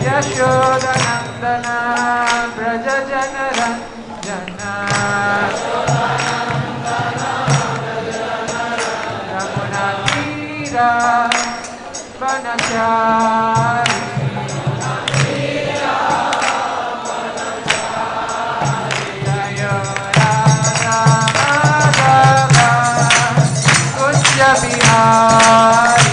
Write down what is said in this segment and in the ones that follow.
Yashodanandana Braja Janaranjana Ramuna Tira Vanachari Jaya Radha Madhava Kunja Bihari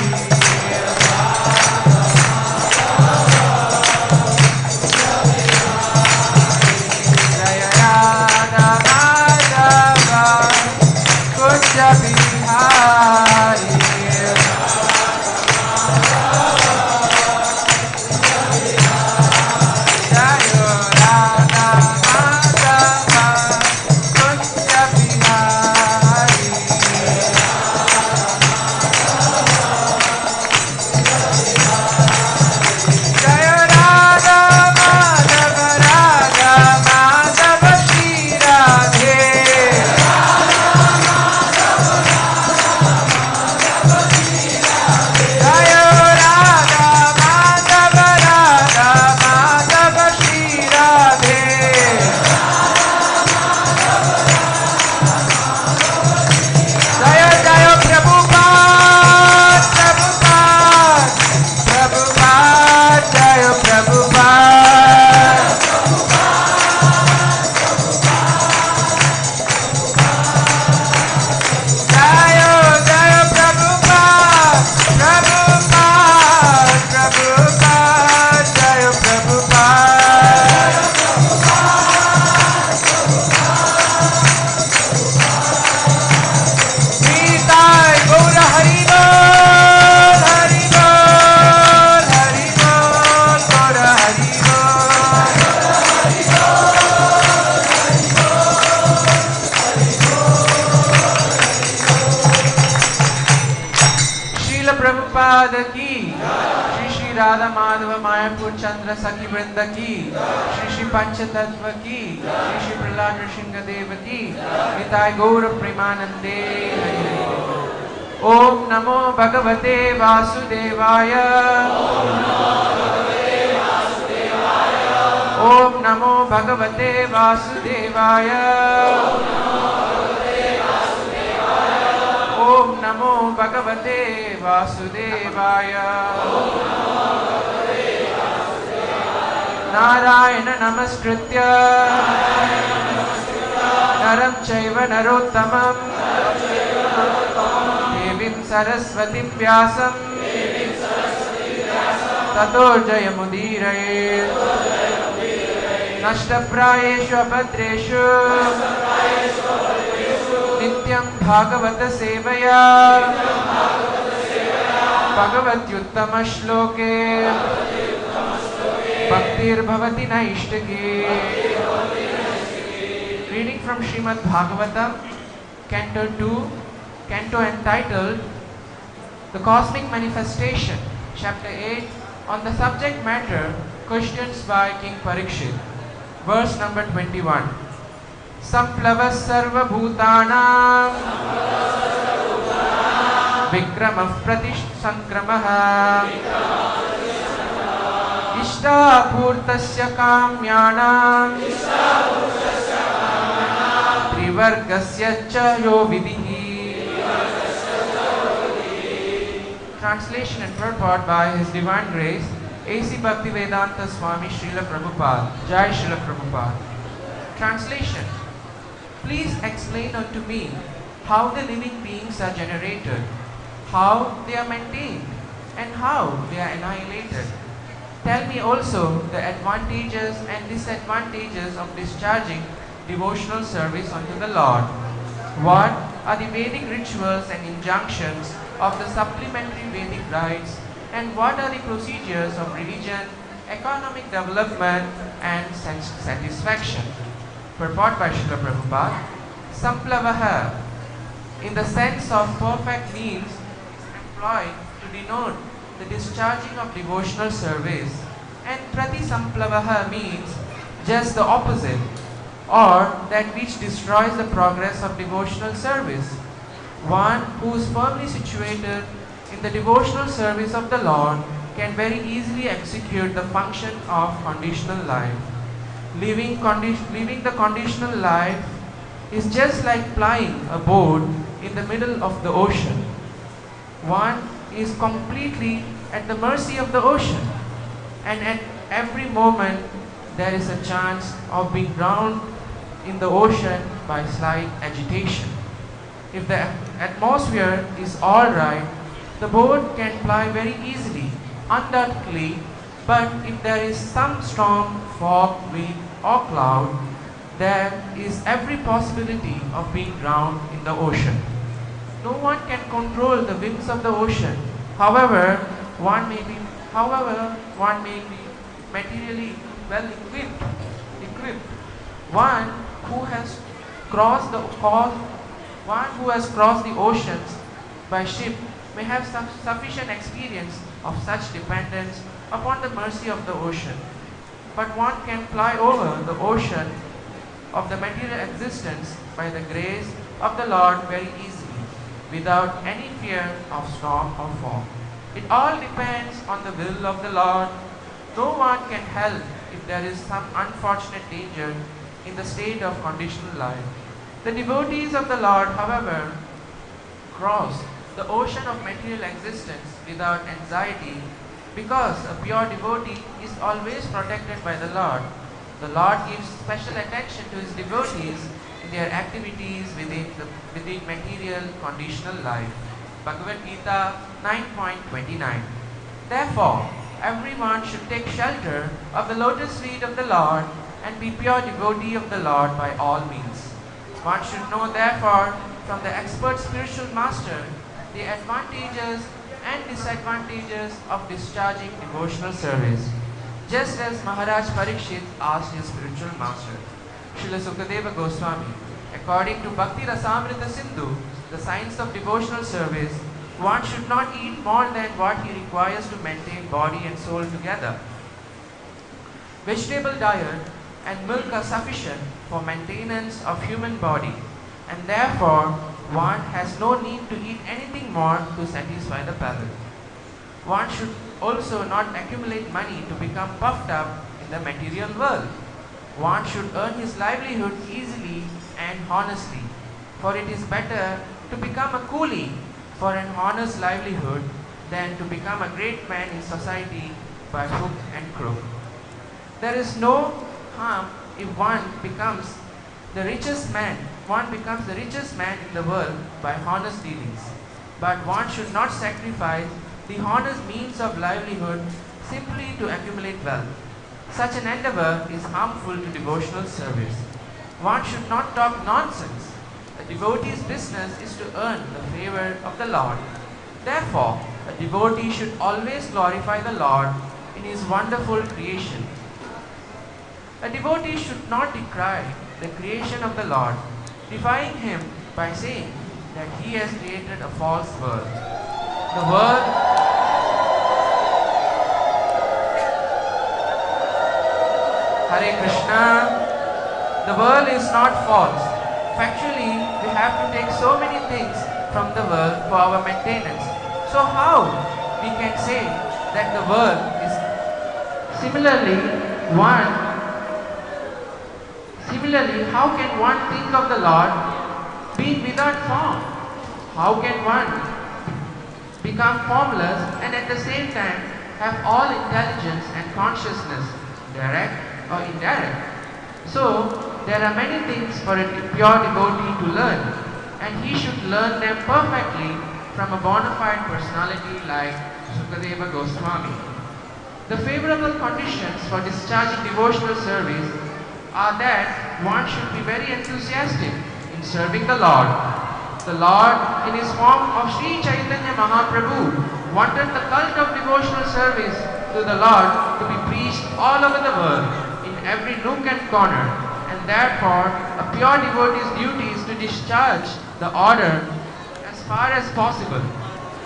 Radha Madhava Mayapur Chandra Sakhi Vrinda ki, Shri Panchatattva ki, Shri Prahlad Nrsinga Deva ki, Nitai Gaura Premanande. Om Namo Bhagavate Vasudevaya. Om Namo Bhagavate Vasudevaya. Om Namo Bhagavate Vasudevaya. Narayana Namaskritya Naram Chaiva Narottamam Devim Saraswatim Vyasam Tato Jayamudiraye Nashtaprayeshu Abhadreshu Nityam Bhagavata Sevaya Bhagavatyuttama Shloke Bhaktir Bhavati Naishtaki. Reading from Srimad Bhagavatam, Canto 2, Canto entitled The Cosmic Manifestation, Chapter 8, on the subject matter, Questions by King Parikshit. Verse number 21. Samplavaḥ sarva-bhūtānāṁ vikramaḥ pratisaṅkramaḥ iṣṭā-pūrtasya kāmyānām tri-vargasya yo vidhiḥ. Translation and purport by His Divine Grace A.C. Bhaktivedanta Swami Srila Prabhupada. Jai Srila Prabhupada. Translation. Please explain unto me how the living beings are generated, how they are maintained, and how they are annihilated. Tell me also the advantages and disadvantages of discharging devotional service unto the Lord. What are the Vedic rituals and injunctions of the supplementary Vedic rites, and what are the procedures of religion, economic development, and sense satisfaction? Purport by Srila Prabhupada. Samplavaḥ, in the sense of perfect means, is employed to denote the discharging of devotional service, and pratisaṅkramaḥ means just the opposite, or that which destroys the progress of devotional service. One who is firmly situated in the devotional service of the Lord can very easily execute the function of conditional life. Living the conditional life is just like plying a boat in the middle of the ocean. One is completely at the mercy of the ocean, and at every moment there is a chance of being drowned in the ocean by slight agitation. If the atmosphere is alright, the boat can ply very easily, undoubtedly, but if there is some storm, fog, wind or cloud, there is every possibility of being drowned in the ocean. No one can control the winds of the ocean. However, one may be materially well equipped. One who has crossed the oceans by ship may have sufficient experience of such dependence upon the mercy of the ocean. But one can fly over the ocean of the material existence by the grace of the Lord very easily, without any fear of storm or fog. It all depends on the will of the Lord. No one can help if there is some unfortunate danger in the state of conditional life. The devotees of the Lord, however, cross the ocean of material existence without anxiety, because a pure devotee is always protected by the Lord. The Lord gives special attention to his devotees in their activities within material conditional life. Bhagavad Gita 9.29. Therefore, everyone should take shelter of the lotus feet of the Lord and be pure devotee of the Lord by all means. One should know therefore from the expert spiritual master the advantages and disadvantages of discharging devotional service, just as Maharaj Parikshit asked his spiritual master. Srila Sukadeva Goswami, according to Bhakti Rasamrita Sindhu, the science of devotional service, one should not eat more than what he requires to maintain body and soul together. Vegetable diet and milk are sufficient for maintenance of human body, and therefore one has no need to eat anything more to satisfy the palate. One should also not accumulate money to become puffed up in the material world. One should earn his livelihood easily and honestly, for it is better to become a coolie for an honest livelihood than to become a great man in society by hook and crook. There is no harm if one becomes the richest man in the world by honest dealings. But one should not sacrifice the honest means of livelihood simply to accumulate wealth. Such an endeavor is harmful to devotional service. One should not talk nonsense. A devotee's business is to earn the favor of the Lord. Therefore, a devotee should always glorify the Lord in his wonderful creation. A devotee should not decry the creation of the Lord, defying him by saying that he has created a false world. The world Hare Krishna, the world is not false. Factually, we have to take so many things from the world for our maintenance. So how we can say that the world is Similarly, how can one think of the Lord being without form? How can one become formless and at the same time have all intelligence and consciousness, direct or indirect? So, there are many things for a pure devotee to learn, and he should learn them perfectly from a bona fide personality like Sukadeva Goswami. The favorable conditions for discharging devotional service are that one should be very enthusiastic in serving the Lord. The Lord, in his form of Sri Chaitanya Mahaprabhu, wanted the cult of devotional service to the Lord to be preached all over the world, in every nook and corner, and therefore a pure devotee's duty is to discharge the order as far as possible.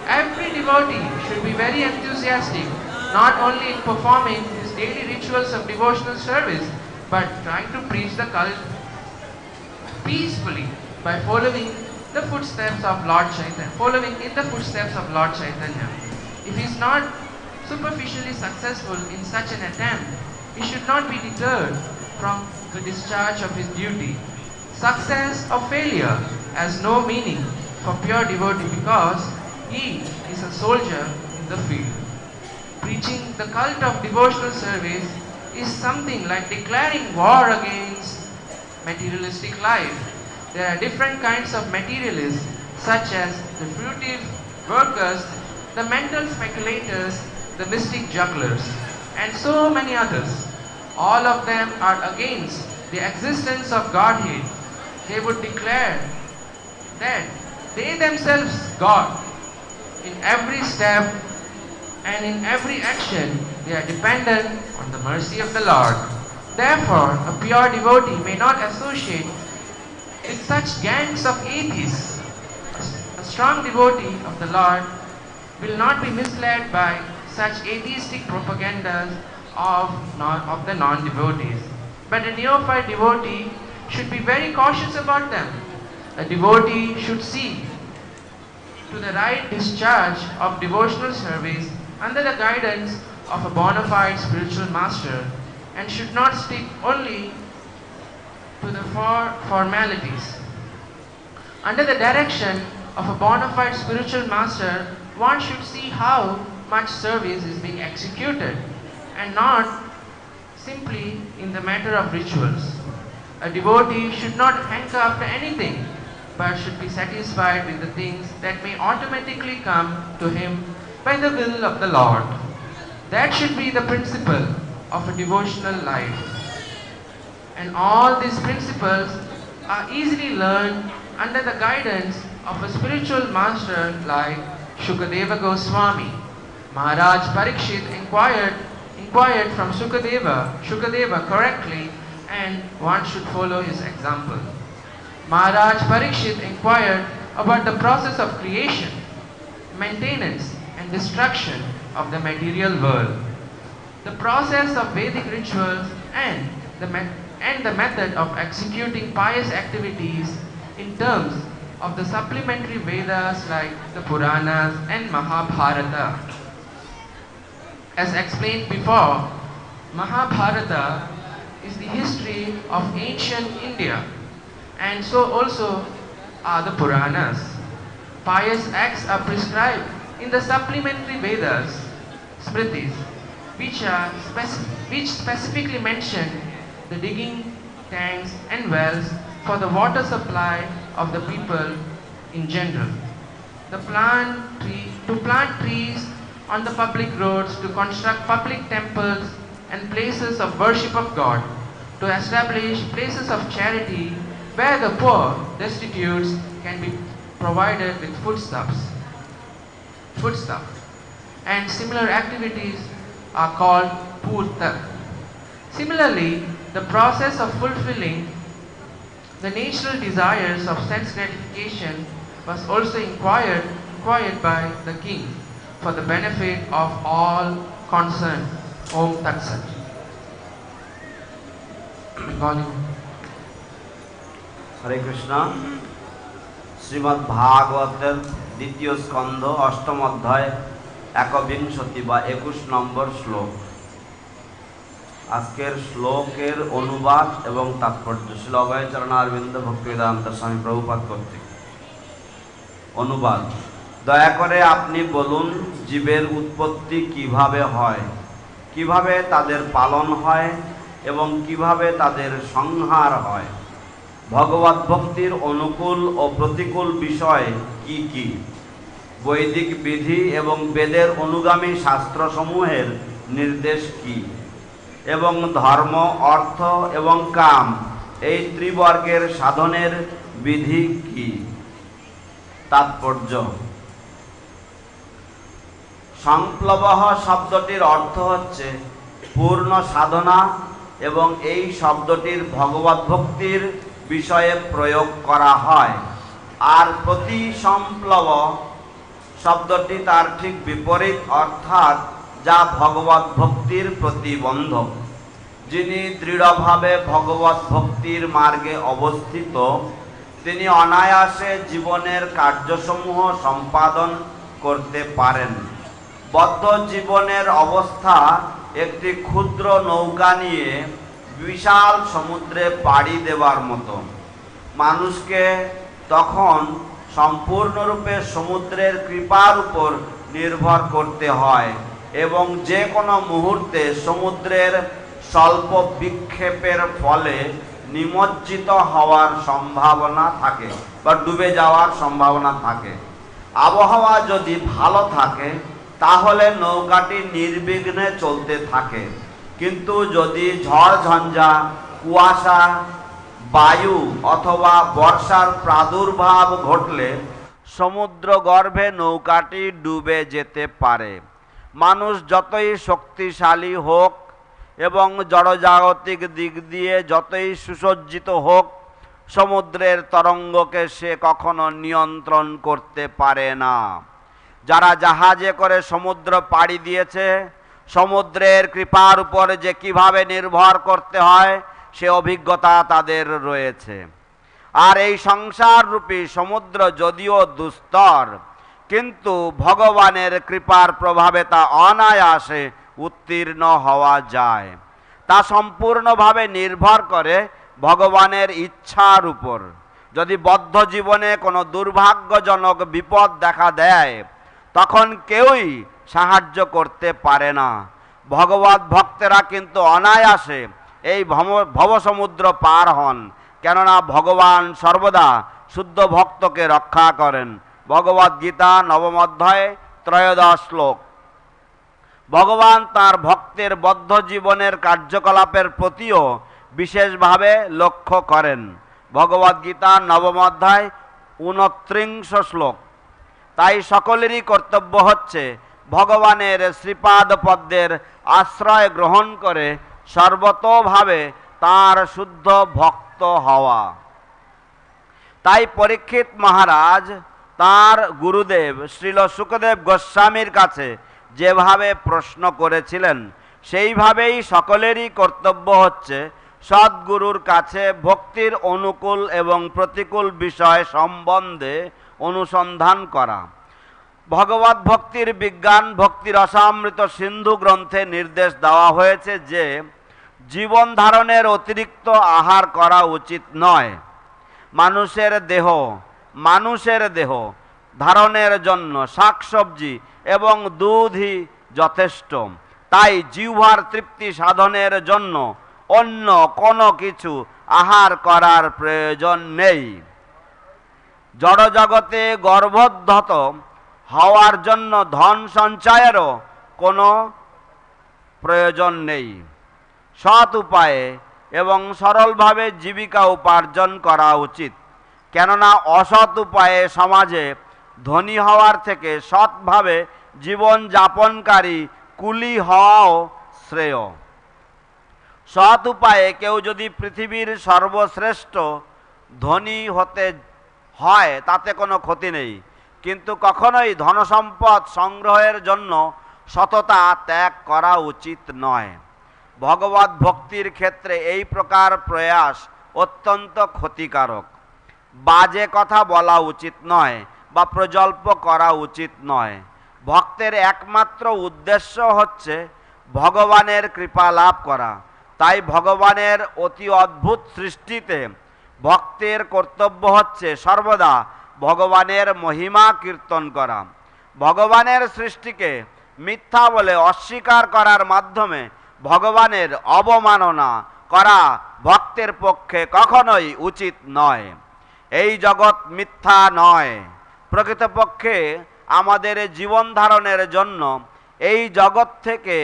Every devotee should be very enthusiastic, not only in performing his daily rituals of devotional service, but trying to preach the cult peacefully by following the footsteps of Lord Chaitanya, following in the footsteps of Lord Chaitanya. If he is not superficially successful in such an attempt, he should not be deterred from the discharge of his duty. Success or failure has no meaning for pure devotee because he is a soldier in the field. Preaching the cult of devotional service is something like declaring war against materialistic life. There are different kinds of materialists such as the fruitive workers, the mental speculators, the mystic jugglers, and so many others. All of them are against the existence of Godhead. They would declare that they themselves God. In every step and in every action, they are dependent on the mercy of the Lord. Therefore, a pure devotee may not associate with such gangs of atheists. A strong devotee of the Lord will not be misled by such atheistic propagandas of the non-devotees. But a neophyte devotee should be very cautious about them. A devotee should see to the right discharge of devotional service under the guidance of a bona fide spiritual master and should not stick only to the formalities. Under the direction of a bona fide spiritual master, one should see how much service is being executed and not simply in the matter of rituals. A devotee should not hanker after anything, but should be satisfied with the things that may automatically come to him by the will of the Lord. That should be the principle of a devotional life. And all these principles are easily learned under the guidance of a spiritual master like Shukadeva Goswami. Maharaj Parikshit inquired from Shukadeva correctly, and one should follow his example. Maharaj Parikshit inquired about the process of creation, maintenance and destruction of the material world, the process of Vedic rituals and the method of executing pious activities in terms of the supplementary Vedas like the Puranas and Mahabharata. As explained before, Mahabharata is the history of ancient India, and so also are the Puranas. Pious acts are prescribed in the supplementary Vedas, Smritis, which specifically mention the digging tanks and wells for the water supply of the people in general. To plant trees on the public roads, to construct public temples and places of worship of God, to establish places of charity where the poor, destitutes can be provided with foodstuff. And similar activities are called purta. Similarly, the process of fulfilling the natural desires of sense gratification was also inquired by the king for the benefit of all concerned. Om Tat Sat. Hare Krishna. Srimad Bhagavatam দ্বিতীয় স্কন্ধ অষ্টম অধ্যায় 21 নম্বর শ্লোক। আজকের শ্লোকের অনুবাদ এবং তাৎপর্য শ্রীল অভয় চরণারবিন্দ ভক্তিবেদান্ত স্বামী প্রভুপাদ কর্তৃক। অনুবাদ: দয়া করে আপনি বলুন, জীবের উৎপত্তি কিভাবে হয়, কিভাবে তাদের পালন হয় এবং কিভাবে তাদের সংহার হয়। ভগবত ভক্তির অনুকূল ও প্রতিকূল বিষয় কি কি, বৈদিক বিধি এবং বেদের অনুগামী শাস্ত্রসমূহের নির্দেশ কি, এবং ধর্ম, অর্থ এবং কাম এই ত্রিবর্গের সাধনের বিধি কি। তাৎপর্য: samplavaḥ শব্দটির অর্থ হচ্ছে পূর্ণ সাধনা এবং এই শব্দটির ভগবত ভক্তির বিষয়ে প্রয়োগ করা হয়। আর প্রতিসম্প্লব শব্দটি তার ঠিক বিপরীত, অর্থাৎ যা ভগবত ভক্তির প্রতিবন্ধক। যিনি দৃঢ়ভাবে ভগবত ভক্তির মার্গে অবস্থিত, তিনি অনায়াসে জীবনের কার্যসমূহ সম্পাদন করতে পারেন। বদ্ধ জীবনের অবস্থা একটি ক্ষুদ্র নৌকা নিয়ে বিশাল সমুদ্রে পাড়ি দেওয়ার মতো। মানুষকে তখন সম্পূর্ণরূপে সমুদ্রের কৃপার উপর নির্ভর করতে হয় এবং যে কোনো মুহূর্তে সমুদ্রের স্বল্প বিক্ষেপের ফলে নিমজ্জিত হওয়ার সম্ভাবনা থাকে বা ডুবে যাওয়ার সম্ভাবনা থাকে। আবহাওয়া যদি ভালো থাকে তাহলে নৌকাটি নির্বিঘ্নে চলতে থাকে, কিন্তু যদি ঝড় ঝঞ্ঝা, কুয়াশা, বায়ু অথবা বর্ষার প্রাদুর্ভাব ঘটলে সমুদ্র গর্ভে নৌকাটি ডুবে যেতে পারে। মানুষ যতই শক্তিশালী হোক এবং জড়জাগতিক দিক দিয়ে যতই সুসজ্জিত হোক, সমুদ্রের তরঙ্গকে সে কখনো নিয়ন্ত্রণ করতে পারে না। যারা জাহাজে করে সমুদ্র পাড়ি দিয়েছে, সমুদ্রের কৃপার উপর যে কিভাবে নির্ভর করতে হয় সে অভিজ্ঞতা তাদের রয়েছে। আর এই সংসার রূপী সমুদ্র যদিও দুস্তর, কিন্তু ভগবানের কৃপার প্রভাবে তা অনায়াসে উত্তীর্ণ হওয়া যায়। তা সম্পূর্ণভাবে নির্ভর করে ভগবানের ইচ্ছার উপর। যদি বদ্ধ জীবনে কোনো দুর্ভাগ্যজনক বিপদ দেখা দেয়, তখন কেউই সাহায্য করতে পারে না। ভগবত ভক্তেরা কিন্তু অনায়াসে এই ভবসমুদ্র পার হন, কেননা ভগবান সর্বদা শুদ্ধ ভক্তকে রক্ষা করেন। ভগবদ গীতা 9ম অধ্যায় 13 শ্লোক। ভগবান তার ভক্তের বদ্ধ জীবনের কার্যকলাপের প্রতিও বিশেষভাবে লক্ষ্য করেন। ভগবদ গীতা 9ম অধ্যায় 29 শ্লোক। তাই সকলেরই কর্তব্য হচ্ছে ভগবানের শ্রীপাদ পদ্মের আশ্রয় গ্রহণ করে সর্বতোভাবে তাঁর শুদ্ধ ভক্ত হওয়া। তাই পরীক্ষিত মহারাজ তাঁর গুরুদেব শ্রীল শুকদেব গোস্বামীর কাছে যেভাবে প্রশ্ন করেছিলেন, সেইভাবেই সকলেরই কর্তব্য হচ্ছে সদ্গুরুর কাছে ভক্তির অনুকূল এবং প্রতিকূল বিষয় সম্বন্ধে অনুসন্ধান করা। ভগবত ভক্তির বিজ্ঞান ভক্তি রসামৃত সিন্ধু গ্রন্থে নির্দেশ দেওয়া হয়েছে যে জীবন ধারণের অতিরিক্ত আহার করা উচিত নয়। মানুষের দেহ ধারণের জন্য শাকসবজি এবং দুধই যথেষ্ট। তাই জিহ্বার তৃপ্তি সাধনের জন্য অন্য কোনো কিছু আহার করার প্রয়োজন নেই। জড়জগতে গর্ভোদ্ধত হওয়ার জন্য ধন সঞ্চয়েরও কোনো প্রয়োজন নেই। সৎ উপায়ে এবং সরলভাবে জীবিকা উপার্জন করা উচিত, কেননা অসৎ উপায়ে সমাজে ধনী হওয়ার থেকে সৎভাবে জীবন যাপনকারী কুলি হওয়াও শ্রেয়। সৎ উপায়ে কেউ যদি পৃথিবীর সর্বশ্রেষ্ঠ ধনী হতে হয় তাতে কোনো ক্ষতি নেই, কিন্তু কখনোই ধনসম্পদ সংগ্রহের জন্য সততা ত্যাগ করা উচিত নয়। ভগবত ভক্তির ক্ষেত্রে এই প্রকার প্রয়াস অত্যন্ত ক্ষতিকারক। বাজে কথা বলা উচিত নয় বা প্রজল্প করা উচিত নয়। ভক্তের একমাত্র উদ্দেশ্য হচ্ছে ভগবানের কৃপা লাভ করা। তাই ভগবানের অতি অদ্ভুত সৃষ্টিতে ভক্তের কর্তব্য হচ্ছে সর্বদা ভগবানের মহিমা কীর্তন করা। ভগবানের সৃষ্টিকে মিথ্যা বলে অস্বীকার করার মাধ্যমে ভগবানের অবমাননা করা ভক্তের পক্ষে কখনোই উচিত নয়। এই জগৎ মিথ্যা নয়। প্রকৃতপক্ষে আমাদের জীবন ধারণের জন্য এই জগৎ থেকে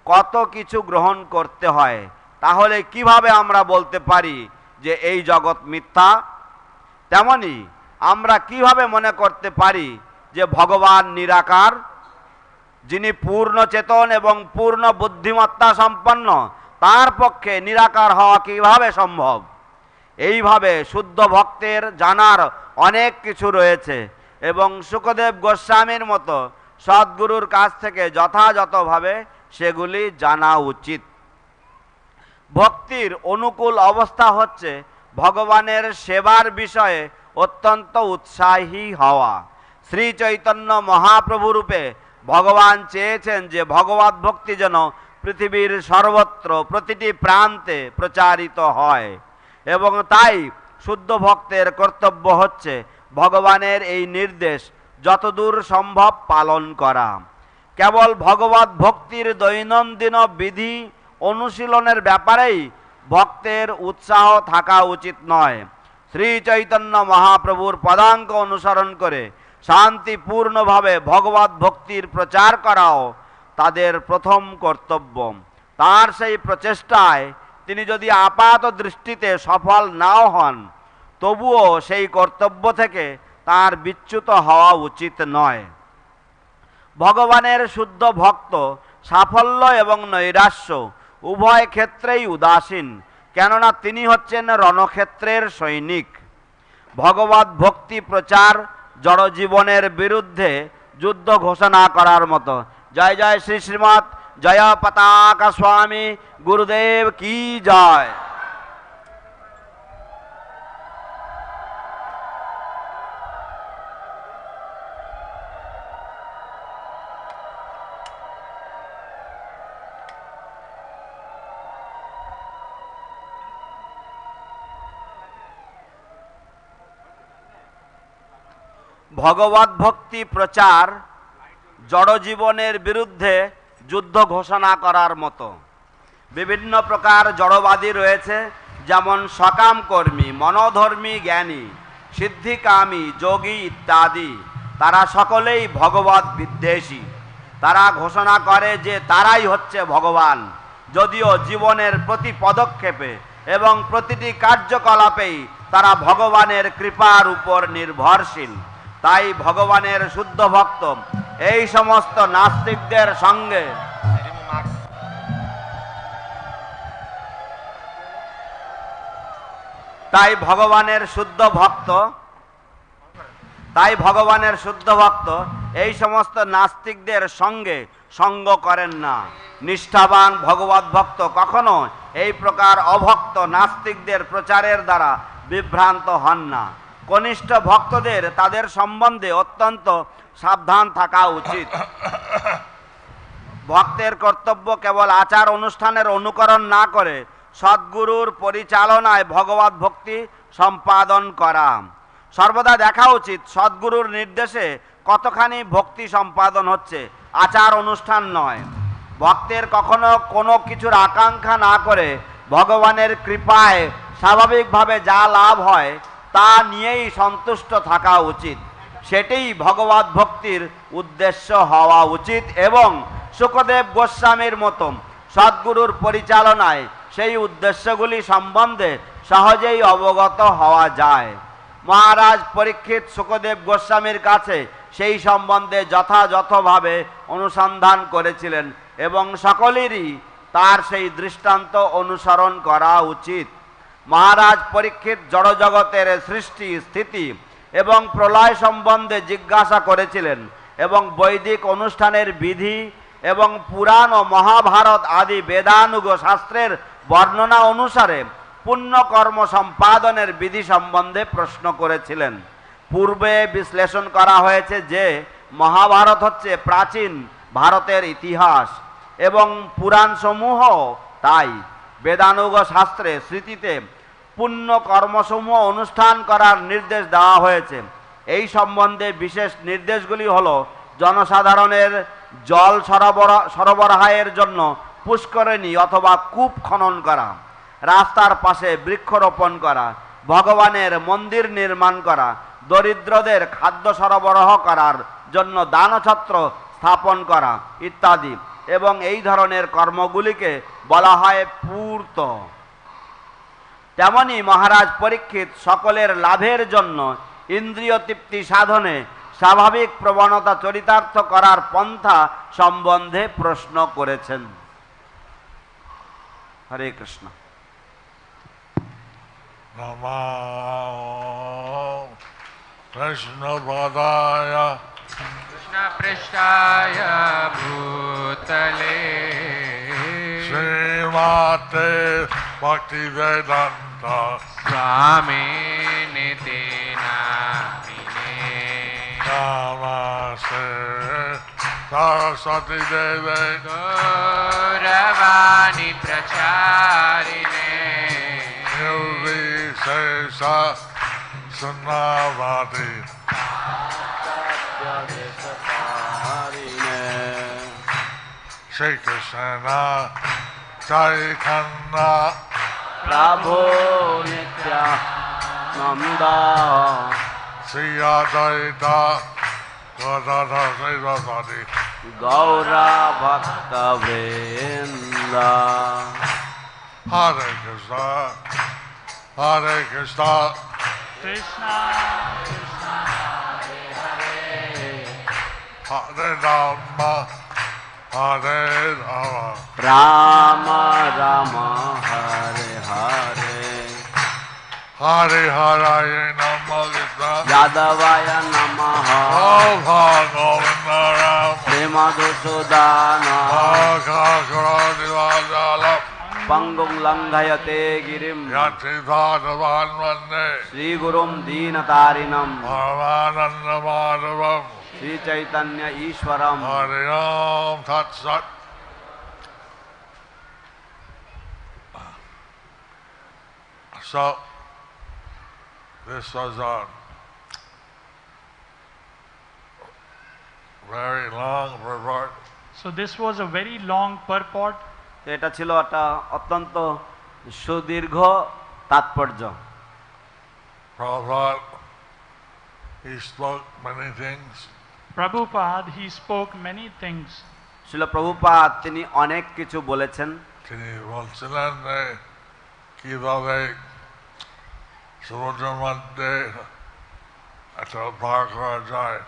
কত কিছু গ্রহণ করতে হয়, তাহলে কিভাবে আমরা বলতে পারি যে এই জগৎ মিথ্যা? তেমনি আমরা কিভাবে মনে করতে পারি যে ভগবান নিরাকার? যিনি পূর্ণ চেতন এবং পূর্ণ বুদ্ধিমত্তা সম্পন্ন, তার পক্ষে নিরাকার হওয়া কিভাবে সম্ভব? এইভাবে শুদ্ধ ভক্তের জানার অনেক কিছু রয়েছে এবং শুকদেব গোস্বামীর মতো সদ্গুরুর কাছ থেকে যথাযথভাবে সেগুলি জানা উচিত। ভক্তির অনুকূল অবস্থা হচ্ছে ভগবানের সেবার বিষয়ে অত্যন্ত উৎসাহী হওয়া। শ্রী চৈতন্য মহাপ্রভু রূপে ভগবান চেয়েছেন যে ভগবত ভক্তি যেন পৃথিবীর সর্বত্র প্রতিটি প্রান্তে প্রচারিত হয়, এবং তাই শুদ্ধ ভক্তের কর্তব্য হচ্ছে ভগবানের এই নির্দেশ যতদূর সম্ভব পালন করা। কেবল ভগবত ভক্তির দৈনন্দিন বিধি অনুশীলনের ব্যাপারেই ভক্তের উৎসাহ থাকা উচিত নয়। শ্রী চৈতন্য মহাপ্রভুর পদাঙ্ক অনুসরণ করে শান্তিপূর্ণভাবে ভগবত ভক্তির প্রচার করাও তাদের প্রথম কর্তব্য। তার সেই প্রচেষ্টায় তিনি যদি আপাত দৃষ্টিতে সফল নাও হন, তবুও সেই কর্তব্য থেকে তার বিচ্যুত হওয়া উচিত নয়। ভগবানের শুদ্ধ ভক্ত সাফল্য এবং নৈরাশ্য উভয় ক্ষেত্রেই উদাসীন, কেননা তিনি হচ্ছেন রণক্ষেত্রের সৈনিক। ভগবত ভক্তি প্রচার জড়জীবনের বিরুদ্ধে যুদ্ধ ঘোষণা করার মতো। জয় জয় শ্রী শ্রীমদ জয়পতাকা স্বামী গুরুদেব কি জয়। ভগবত ভক্তি প্রচার জড়জীবনের বিরুদ্ধে যুদ্ধ ঘোষণা করার মতো। বিভিন্ন প্রকার জড়বাদী রয়েছে, যেমন সকাম কর্মী, মনোধর্মী, জ্ঞানী, সিদ্ধিকামী, যোগী ইত্যাদি। তারা সকলেই ভগবত বিদ্বেষী। তারা ঘোষণা করে যে তারাই হচ্ছে ভগবান, যদিও জীবনের প্রতি পদক্ষেপে এবং প্রতিটি কার্যকলাপেই তারা ভগবানের কৃপার উপর নির্ভরশীল। তাই ভগবানের শুদ্ধ ভক্ত এই সমস্ত নাস্তিকদের সঙ্গে ভগবানের শুদ্ধ ভক্ত এই সমস্ত নাস্তিকদের সঙ্গে সঙ্গ করেন না। নিষ্ঠাবান ভগবত ভক্ত কখনো এই প্রকার অভক্ত নাস্তিকদের প্রচারের দ্বারা বিভ্রান্ত হন না। কনিষ্ঠ ভক্তদের তাদের সম্বন্ধে অত্যন্ত সাবধান থাকা উচিত। ভক্তের কর্তব্য কেবল আচার অনুষ্ঠানের অনুকরণ না করে সদ্গুরুর পরিচালনায় ভগবত ভক্তি সম্পাদন করা। সর্বদা দেখা উচিত সদ্গুরুর নির্দেশে কতখানি ভক্তি সম্পাদন হচ্ছে, আচার অনুষ্ঠান নয়। ভক্তের কখনো কোনো কিছুর আকাঙ্ক্ষা না করে ভগবানের কৃপায় স্বাভাবিকভাবে যা লাভ হয় তা নিয়েই সন্তুষ্ট থাকা উচিত। সেটাই ভগবত ভক্তির উদ্দেশ্য হওয়া উচিত, এবং শুকদেব গোস্বামীর মতো সদ্গুরুর পরিচালনায় সেই উদ্দেশ্যগুলি সম্বন্ধে সহজেই অবগত হওয়া যায়। মহারাজ পরীক্ষিত শুকদেব গোস্বামীর কাছে সেই সম্বন্ধে যথাযথভাবে অনুসন্ধান করেছিলেন, এবং সকলেরই তার সেই দৃষ্টান্ত অনুসরণ করা উচিত। মহারাজ পরীক্ষিত জড়জগতের সৃষ্টি, স্থিতি এবং প্রলয় সম্বন্ধে জিজ্ঞাসা করেছিলেন, এবং বৈদিক অনুষ্ঠানের বিধি এবং পুরাণ ও মহাভারত আদি বেদানুগ শাস্ত্রের বর্ণনা অনুসারে পুণ্যকর্ম সম্পাদনের বিধি সম্বন্ধে প্রশ্ন করেছিলেন। পূর্বে বিশ্লেষণ করা হয়েছে যে মহাভারত হচ্ছে প্রাচীন ভারতের ইতিহাস, এবং পুরাণসমূহ তাই। বেদানুগ শাস্ত্রে স্মৃতিতে পুণ্য কর্মসমূহ অনুষ্ঠান করার নির্দেশ দেওয়া হয়েছে। এই সম্বন্ধে বিশেষ নির্দেশগুলি হল জনসাধারণের জল সরবরাহের জন্য পুষ্করিণী অথবা কূপ খনন করা, রাস্তার পাশে বৃক্ষরোপণ করা, ভগবানের মন্দির নির্মাণ করা, দরিদ্রদের খাদ্য সরবরাহ করার জন্য দানছত্র স্থাপন করা ইত্যাদি। এবং এই ধরনের কর্মগুলিকে বলা হয় পূর্ত। তেমনি মহারাজ পরীক্ষিত সকলের লাভের জন্য ইন্দ্রিয় তৃপ্তি সাধনে স্বাভাবিক প্রবণতা চরিতার্থ করার পন্থা সম্বন্ধে প্রশ্ন করেছেন। হরে কৃষ্ণ। কৃষ্ণ পদায় কৃষ্ণ পৃষ্ঠায় ভূতলে Shrimad Namaste Bhakti Vedanta Swami Niti Namine Namaste Saraswati Deve Gauravani Pracharine Nirvishesha Sunnavati Shri Krishna Chaitanya Prabhu Nitya Nanda Sri Advaita Gadadhara Saraswati Gaura Bhakta Vrinda Hare Krishna Hare Krishna Krishna Krishna Hare Hare Rama Hare Rama Rama Rama Hare Hare Hare Hare Namaha Yadavaya Namaha Govinda Ram Srimadusudana Akakara Pangum Langhayate Girim Yatithadavan Vande Sri Gurum Deenatarinam Paramananda Madhavam Sri Chaitanya Ishwaram Hare Om Tat Sat. So, this was a very long report. So this was a very long purport. এটা ছিল একটা অত্যন্ত সুদীর্ঘ তাৎপর্য Prabhupada, he spoke many things. Prabhupada, he spoke many things. ছিল প্রভুপাদ তিনি অনেক কিছু বলেছেন তিনি বলছিলেন যে কিভাবে সমুদ্রের মধ্যে একটা পার করা যায়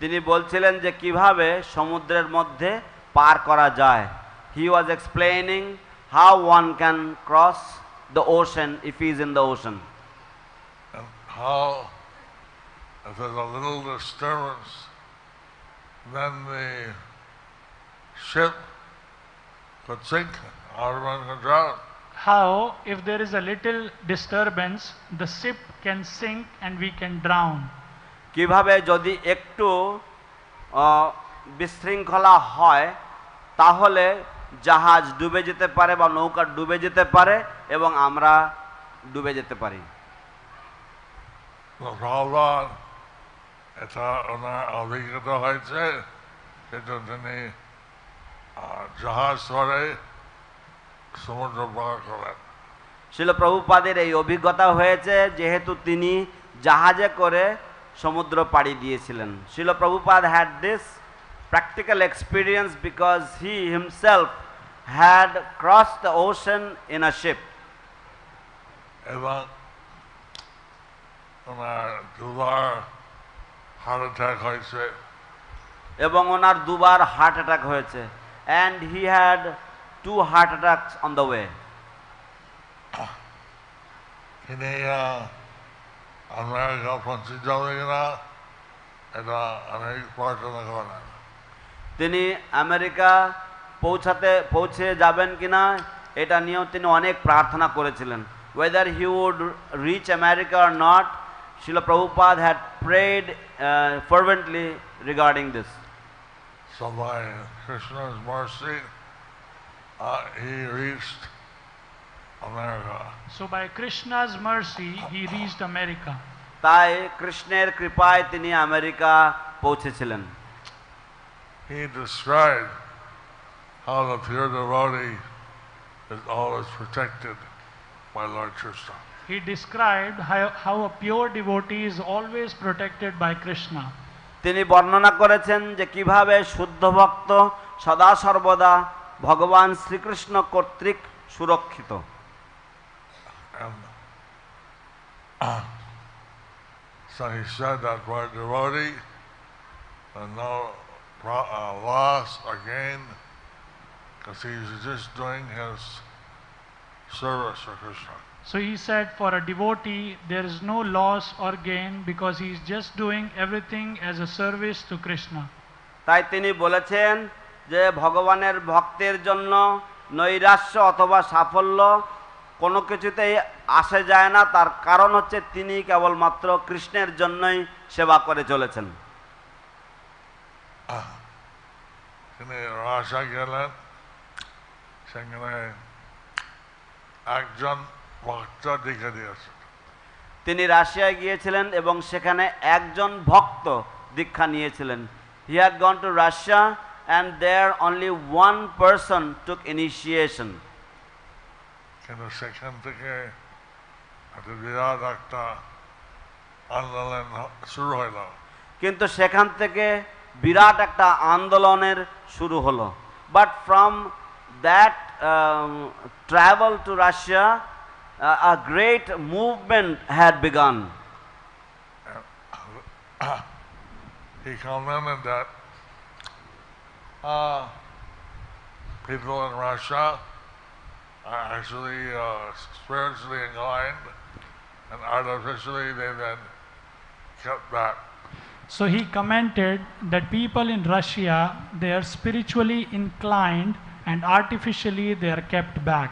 তিনি বলছিলেন যে কিভাবে সমুদ্রের মধ্যে পার করা যায় he was explaining how one can cross the ocean if he is in the ocean and how if there's a little disturbance then the ship could sink or everyone could drown. How, if there is a little disturbance, the ship can sink and we can drown. কিভাবে যদি একটু বিশৃঙ্খলা হয় তাহলে জাহাজ ডুবে যেতে পারে বা নৌকা ডুবে যেতে পারে এবং আমরা ডুবে যেতে পারি Prabhupada, এটা ওনার অভিজ্ঞতা হয়েছে সেটা তিনি জাহাজ ধরে সমুদ্র পার করেন শিল প্রভুপাদের এই অভিজ্ঞতা হয়েছে যেহেতু তিনি জাহাজে করে সমুদ্র পাড়ি দিয়েছিলেন শিল Prabhupada had this practical experience because he himself had crossed the ocean in a ship এবং ওনার দুবার হার্ট অ্যাটাক হয়েছে এবং ওনার দুবার হার্ট অ্যাটাক হয়েছে and he had 2 heart attacks on the way তিনি আমেরিকা পৌঁছে যাবে কিনা এটা অনেক প্রার্থনা করেন তিনি আমেরিকা পৌঁছে যাবেন কিনা এটা নিয়েও তিনি অনেক প্রার্থনা করেছিলেন whether he would reach America or not Srila Prabhupada had prayed fervently regarding this so by Krishna's mercy he reached America So by Krishna's mercy, he reached America. তাই কৃষ্ণের কৃপায় তিনি আমেরিকা পৌঁছেছিলেন he described how the pure devotee is always protected by Lord Krishna. He described how a pure devotee is always protected by Krishna. তিনি বর্ণনা করেছেন যে কিভাবে শুদ্ধ ভক্ত সদা সর্বদা ভগবান শ্রীকৃষ্ণ কর্তৃক সুরক্ষিত So he said that for a devotee, no loss or gain, because he's just doing his service for Krishna. So he said for a devotee there is no loss or gain because he is just doing everything as a service to Krishna. তাই তিনি বলেছেন যে ভগবানের ভক্তের জন্য নৈরাশ্য অথবা সাফল্য কোনো কিছুতেই আসে যায় না, তার কারণ হচ্ছে তিনি কেবলমাত্র কৃষ্ণের জন্যই সেবা করে চলেছেন। তিনি রাশিয়া গেলেন, সেখানে একজন ভক্ত দীক্ষা দিয়েছেন। তিনি রাশিয়ায় গিয়েছিলেন এবং সেখানে একজন ভক্ত দীক্ষা নিয়েছিলেন। He had gone to Russia and there only one person took initiation. কিন্তু সেখান থেকে একটা বিরাট একটা আন্দোলন শুরু হইল। কিন্তু সেখান থেকে বিরাট একটা আন্দোলনের শুরু হলো। But from that travel to Russia, a great movement had begun. He commented that people in Russia are actually spiritually inclined, and artificially they've been kept back. So he commented that people in Russia, they are spiritually inclined and artificially they are kept back.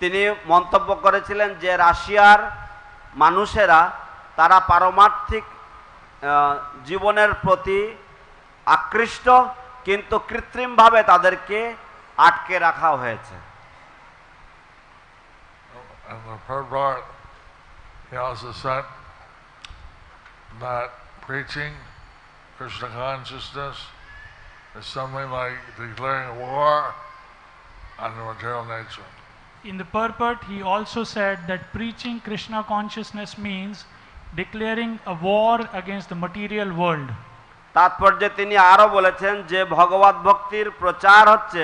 তিনি মন্তব্য করেছিলেন যে রাশিয়ার মানুষেরা তারা পারমার্থিক জীবনের প্রতি আকৃষ্ট, কিন্তু কৃত্রিমভাবে তাদেরকে আটকে রাখা হয়েছে। And the third part, he also said that preaching Krishna consciousness is something like declaring war on the material nature. In the purport, he also said that preaching Krishna consciousness means declaring a war against the material world. তাৎপর্যে তিনি আরো বলেছেন যে ভগবত ভক্তির প্রচার হচ্ছে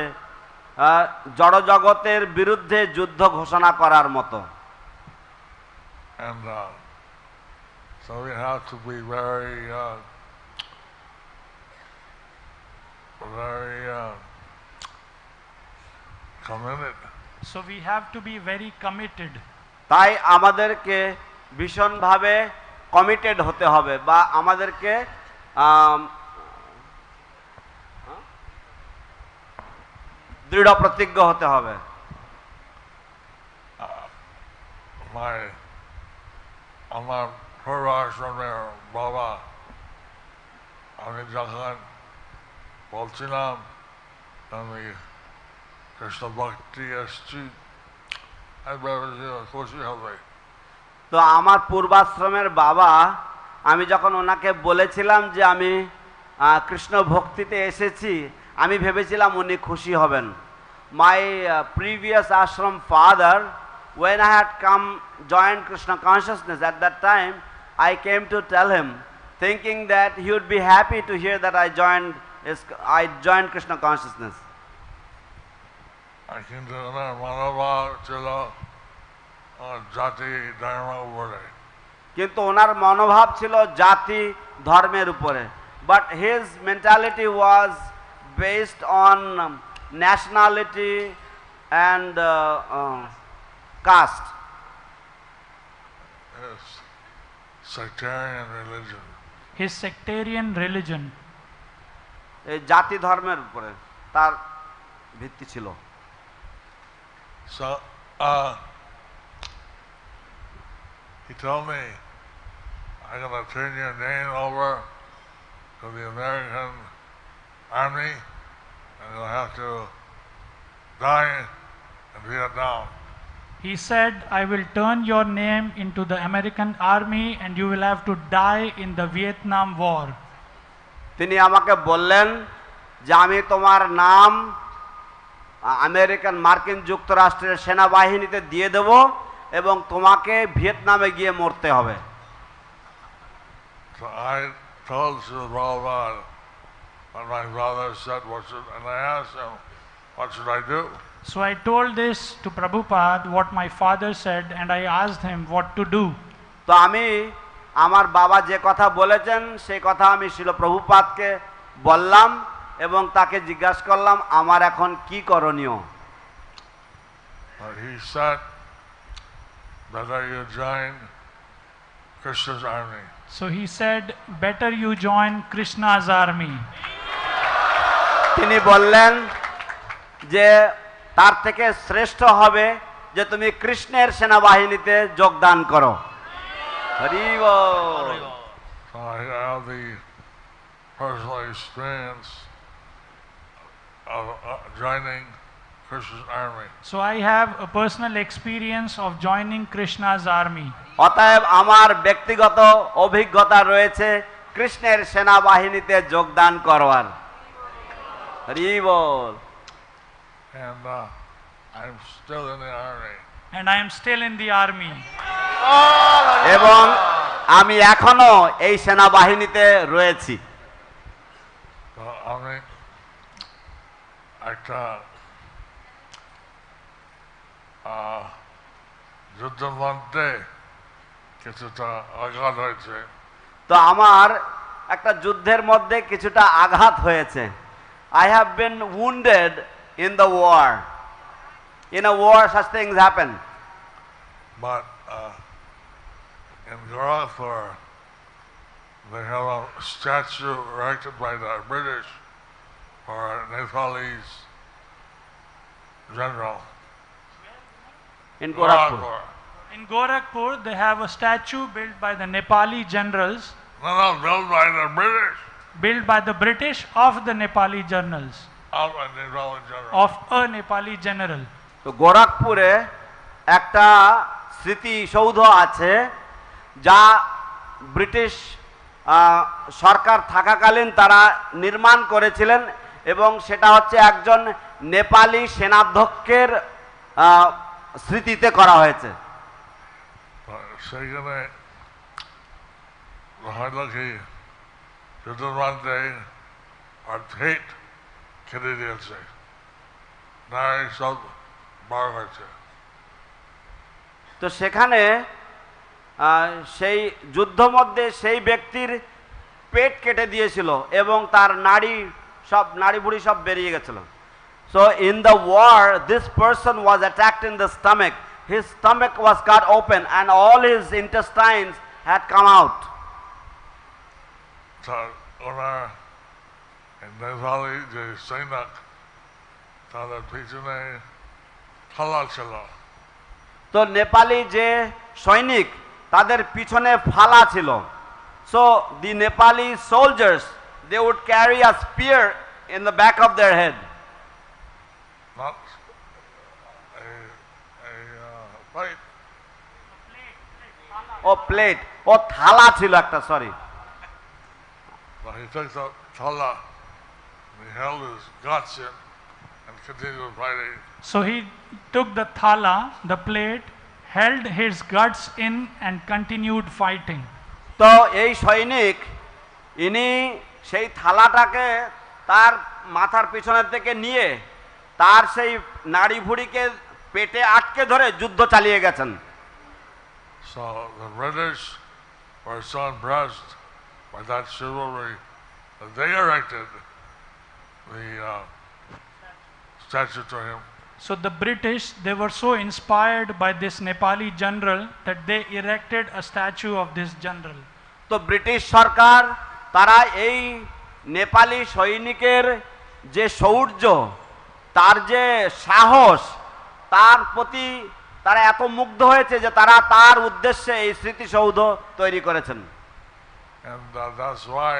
জড় জগতের বিরুদ্ধে যুদ্ধ ঘোষণা করার মতো। And so we have to be very committed. So we have to be very committed. তাই আমাদেরকে ভীষণভাবে কমিটেড হতে হবে, বা আমাদেরকে দৃঢ় প্রতিজ্ঞ হতে হবে। আমার পূর্বাশ্রমের বাবা, আমি যখন বলছিলাম আমি কৃষ্ণ ভক্তি এসছি, খুশি হবে। তো আমার পূর্বাশ্রমের বাবা, আমি যখন ওনাকে বলেছিলাম যে আমি কৃষ্ণ ভক্তিতে এসেছি, আমি ভেবেছিলাম উনি খুশি হবেন। মাই previous ashram father, when I had come joined Krishna consciousness, at that time I came to tell him, thinking that he would be happy to hear that I joined Krishna consciousness. কিন্তু ওনার মনোভাব ছিল জাতি ধর্ম উপরে। কিন্তু ওনার মনোভাব ছিল জাতি ধর্মের উপরে। But his mentality was based on nationality and caste. Yes. Sectarian religion. His sectarian religion. এই জাতি ধর্মের উপরে তার ভিত্তি ছিল। So he told me, I'm going to turn your name over to the American Army, and you'll have to die in Vietnam. He said, I will turn your name into the American Army and you will have to die in the Vietnam War. তিনি আমাকে বললেন যে আমি তোমার নাম মার্কিন যুক্তরাষ্ট্রের সেনাবাহিনীতে দিয়ে দেব এবং তোমাকে ভিয়েতনামে গিয়ে মরতে হবে। So I told Srila Prabhupada what my brother said, and I asked him, what should I do? So I told this to Prabhupada what my father said and I asked him what to do. তো আমি আমার বাবা যে কথা বলেছেন সেই কথা আমি শ্রীল প্রভুপাদকে বললাম এবং তাকে জিজ্ঞাসা করলাম আমার এখন কি করণীয়। He said, better you join Krishna's army. So he said, better you join Krishna's army. তিনি বললেন যে তার থেকে শ্রেষ্ঠ হবে যে তুমি কৃষ্ণের সেনাবাহিনীতে যোগদান করো। হরি বল। So I have the personal experience of joining Krishna's army. So I have a personal experience of joining Krishna's army. অতএব আমার ব্যক্তিগত অভিজ্ঞতা রয়েছে কৃষ্ণের সেনাবাহিনীতে যোগদান করবার। হরি বল। And I'm still in the army. And I am still in the army. এবং আমি এখনো এই সেনাবাহিনীতে রয়েছি। So আমি একটা যুদ্ধের মধ্যে কিছুটা আঘাত হয়েছে। তো আমার একটা যুদ্ধের মধ্যে কিছুটা আঘাত হয়েছে। I have been wounded in the war. In a war such things happen. But in Gorakhpur, they have a statue erected by the British for Nepalese general. In Gorakhpur. In Gorakhpur, they have a statue built by the Nepali generals. No, built by the British. Built by the British of the Nepali generals. Of a Nepali general. Of a Nepali general. তো গোরখপুরে একটা স্মৃতিসৌধ আছে যা British সরকার থাকাকালীন তারা নির্মাণ করেছিলেন এবং সেটা হচ্ছে একজন নেপালি সেনাধ্যক্ষের স্মৃতিতে করা হয়েছে। সেখানে হয়তো কি যুদ্ধের মধ্যে অর্ধেক খেতে দিয়েছে, নারী সব বার হয়েছে। তো সেখানে সেই যুদ্ধ মধ্যে সেই ব্যক্তির পেট কেটে দিয়েছিল এবং তার নাড়ি ভুঁড়ি সব বেরিয়ে গেছিল। So in the war, this person was attacked in the stomach. His stomach was cut open and all his intestines had come out. So ওনার নেপালি যে সৈনিক তাদের পিছনে থালা ছিল। তো নেপালি যে সৈনিক তাদের পিছনে ফালা ছিল। So the Nepali soldiers, they would carry a spear in the back of their head. Not a plate. ও প্লেট, ও থালা ছিল একটা, sorry. But he took the thala and he held his guts in and continued fighting. So he took the thala, the plate, held his guts in and continued fighting. তো এই সৈনিক ইনি সেই থালাটাকে তার মাথার পিছনের থেকে নিয়ে তার সেই নাড়ি ভুঁড়িকে পেটে আটকে ধরে যুদ্ধ চালিয়ে গেছেন। So the British were so impressed by that chivalry that they erected the statue to him. So the British, they were so inspired by this Nepali general that they erected a statue of this general. তো British সরকার তারা এই নেপালি সৈনিকের যে শৌর্য, তার যে সাহস, তার প্রতি তারা এত মুগ্ধ হয়েছে যে তারা তার উদ্দেশ্যে এই স্মৃতিসৌধ তৈরি করেছেন। And that's why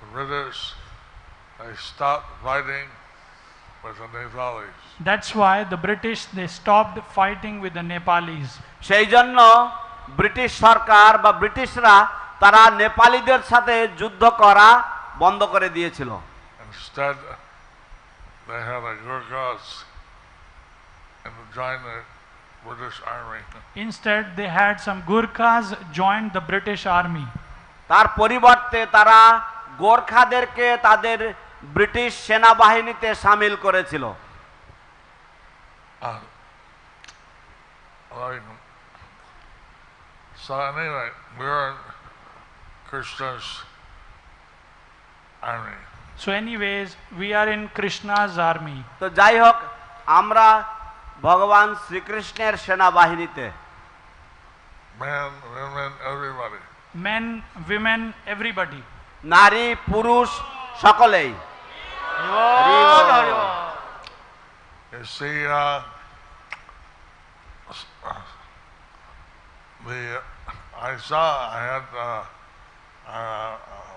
the British, they stopped fighting with the Nepalis. That's why the British, they stopped fighting with the Nepalis. সেই জন্য ব্রিটিশ সরকার বা ব্রিটিশরা তারা নেপালিদের সাথে যুদ্ধ করা বন্ধ করে দিয়েছিল। Instead, they had a Gurkhas and joined the British army. Instead, they had some Gurkhas join the British army. তার পরিবর্তে তারা গোর্খাদেরকে তাদের ব্রিটিশ সেনাবাহিনীতে সামিল করেছিল। So anyway, we're in Krishna's army. So anyways, we are in Krishna's army. তো যাই হোক, আমরা ভগবান শ্রীকৃষ্ণের সেনাবাহিনীতে। Men, women, everybody. Men, women, everybody. নারী পুরুষ সকলেই। You see, I had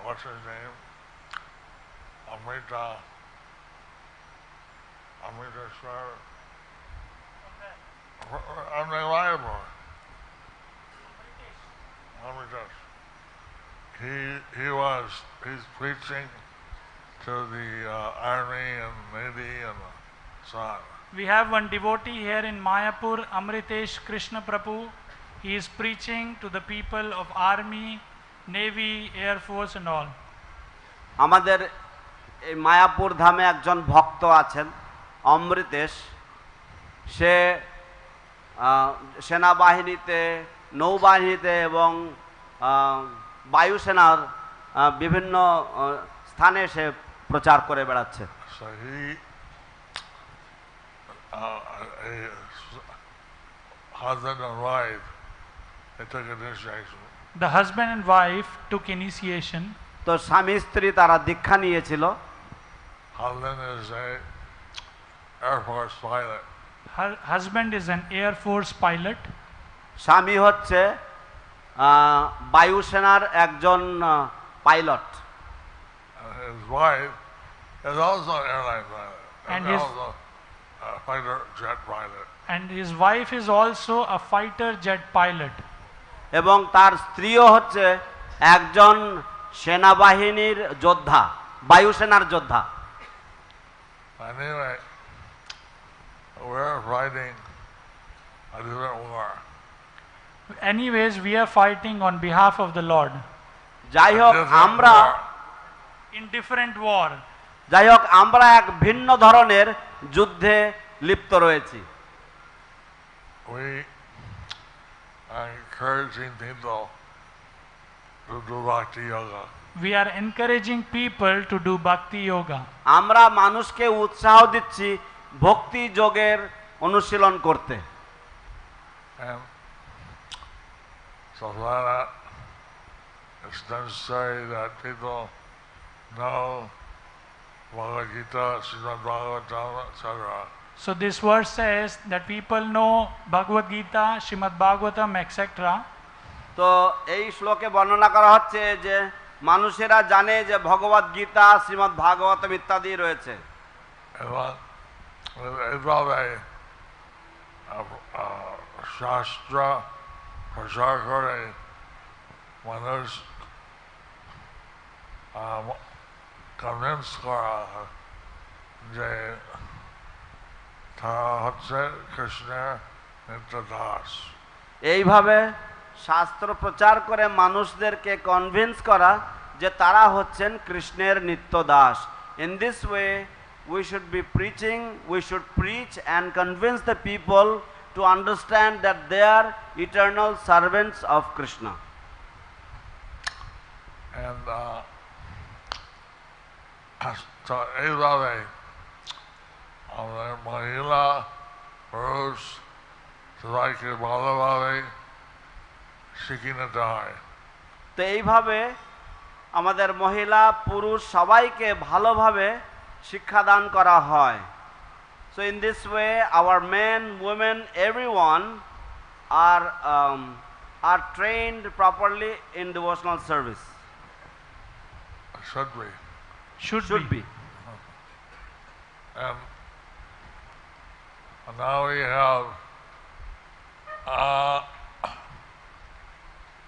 what's his name? Amrita Swami. Unreliable. He's preaching to the army and navy and so on. We have one devotee here in Mayapur, Amritesh Krishna Prabhu. He is preaching to the people of army, navy, air force and all. আমাদের এই মায়াপুর ধামে একজন ভক্ত আছেন অমৃতেশ। সে সেনাবাহিনীতে, নৌবাহিনীতে এবং বায়ুসেনার বিভিন্ন স্থানে সে প্রচার করে বেড়াচ্ছে। So he husband and wife, they took initiation. The husband and wife took initiation. তো স্বামী স্ত্রী তারা দীক্ষা নিয়েছিল। Husband is a Air Force pilot. Her husband is an Air Force pilot. স্বামী হচ্ছে বায়ুসেনার একজন pilot. His wife is also an airline pilot. And also a fighter jet pilot. And his wife is also a fighter jet pilot. এবং তার স্ত্রীও হচ্ছে একজন সেনাবাহিনীর যোদ্ধা, বায়ুসেনার যোদ্ধা। Anyway, we're fighting a different war. Anyways, we are fighting on behalf of the Lord. যাই হোক আমরা In different war. যাই হোক আমরা এক ভিন্ন ধরনের যুদ্ধে লিপ্ত রয়েছি। We are encouraging people to do bhakti yoga. We are encouraging people to do bhakti yoga. আমরা মানুষকে উৎসাহ দিচ্ছি ভক্তি যোগের অনুশীলন করতে। And so that it's necessary that people know Bhagavad Gita, Srimad Bhagavatam, etc. So this verse says that people know Bhagavad Gita, Srimad Bhagavatam, etc. তো এই শ্লোকে বর্ণনা করা হচ্ছে যে মানুষেরা জানে যে ভগবদ গীতা, শ্রীমদ্ ভাগবতম ইত্যাদি রয়েছে। এবং এইভাবে শাস্ত্র প্রচার করে মানুষ কনভিন্স করা যে তারা হচ্ছে কৃষ্ণের নিত্য দাস। এইভাবে শাস্ত্র প্রচার করে মানুষদেরকে কনভিন্স করা যে তারা হচ্ছেন কৃষ্ণের নিত্য Das. In this way we should be preaching, we should preach and convince the people to understand that they are eternal servants of Krishna. And so এইভাবে আমাদের মহিলা পুরুষ সবাইকে ভালোভাবে শিখিয়ে নিতে হয়। তো এইভাবে আমাদের মহিলা পুরুষ সবাইকে ভালোভাবে শিক্ষাদান করা হয়। So in this way our men, women, everyone are trained properly in devotional service. Should be. Should be. And now we have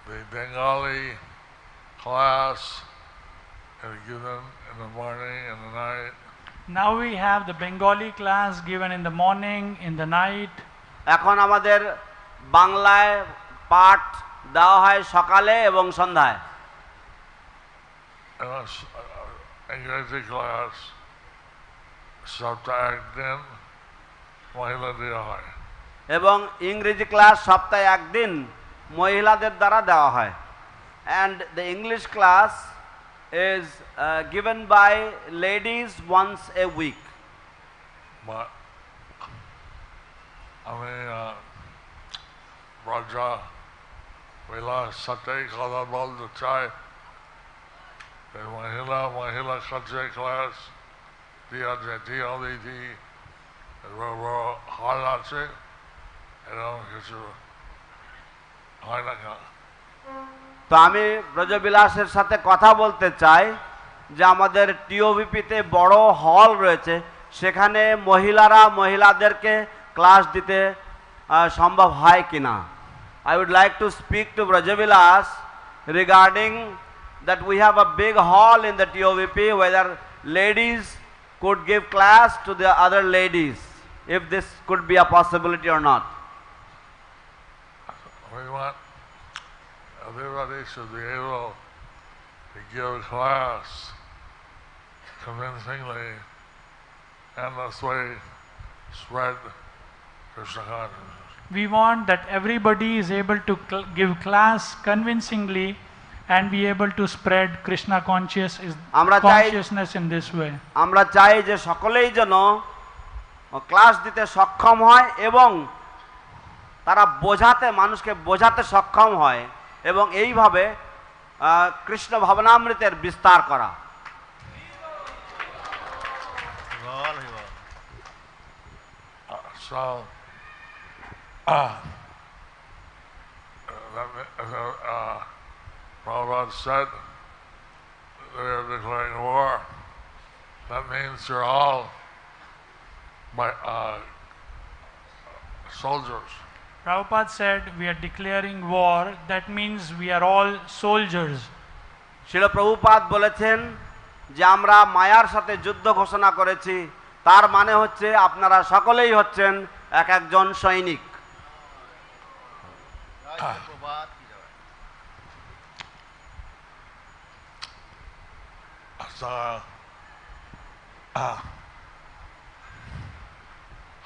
the Bengali class is given in the morning and the night. Now we have the Bengali class given in the morning, in the night. এখন আমাদের বাংলায় পাঠ দেওয়া হয় সকালে এবং সন্ধ্যায়। ইংরেজি ক্লাস সপ্তাহে একদিন মহিলা দেওয়া হয়। এবং ইংরেজি ক্লাস সপ্তাহে একদিন মহিলাদের দ্বারা দেওয়া হয়। And the English class is given by ladies once a week. But আমি রাজা বিলাস সাথে কথা বলতে চাই মহিলা কাছে ক্লাস দিয়া দিদি hard আছে এরকম কিছু হয় না কেন? তো আমি ব্রজবিলাসের সাথে কথা বলতে চাই যে আমাদের টিওভিপিতে বড় হল রয়েছে, সেখানে মহিলাদেরকে ক্লাস দিতে সম্ভব হয় কিনা। I would like to speak to Brajavilas regarding that we have a big hall in the TOVP, whether ladies could give class to the other ladies, if this could be a possibility or not. We want everybody should be able to give class convincingly and this way spread Krishna consciousness. We want that everybody is able to give class convincingly and be able to spread Krishna consciousness in this way. আমরা চাই যে সকলেই যেন class দিতে সক্ষম হয় এবং তারা মানুষকে বোঝাতে সক্ষম হয় এবং এইভাবে কৃষ্ণ ভাবনামৃতের বিস্তার করা। So Prabhupada said they are declaring war. That means you're all soldiers. Prabhupada said we are declaring war, that means we are all soldiers. শিল প্রভুপাদ বলেছেন যে আমরা মায়ার সাথে যুদ্ধ ঘোষণা করেছি, তার মানে হচ্ছে আপনারা সকলেই হচ্ছেন এক একজন সৈনিক। So,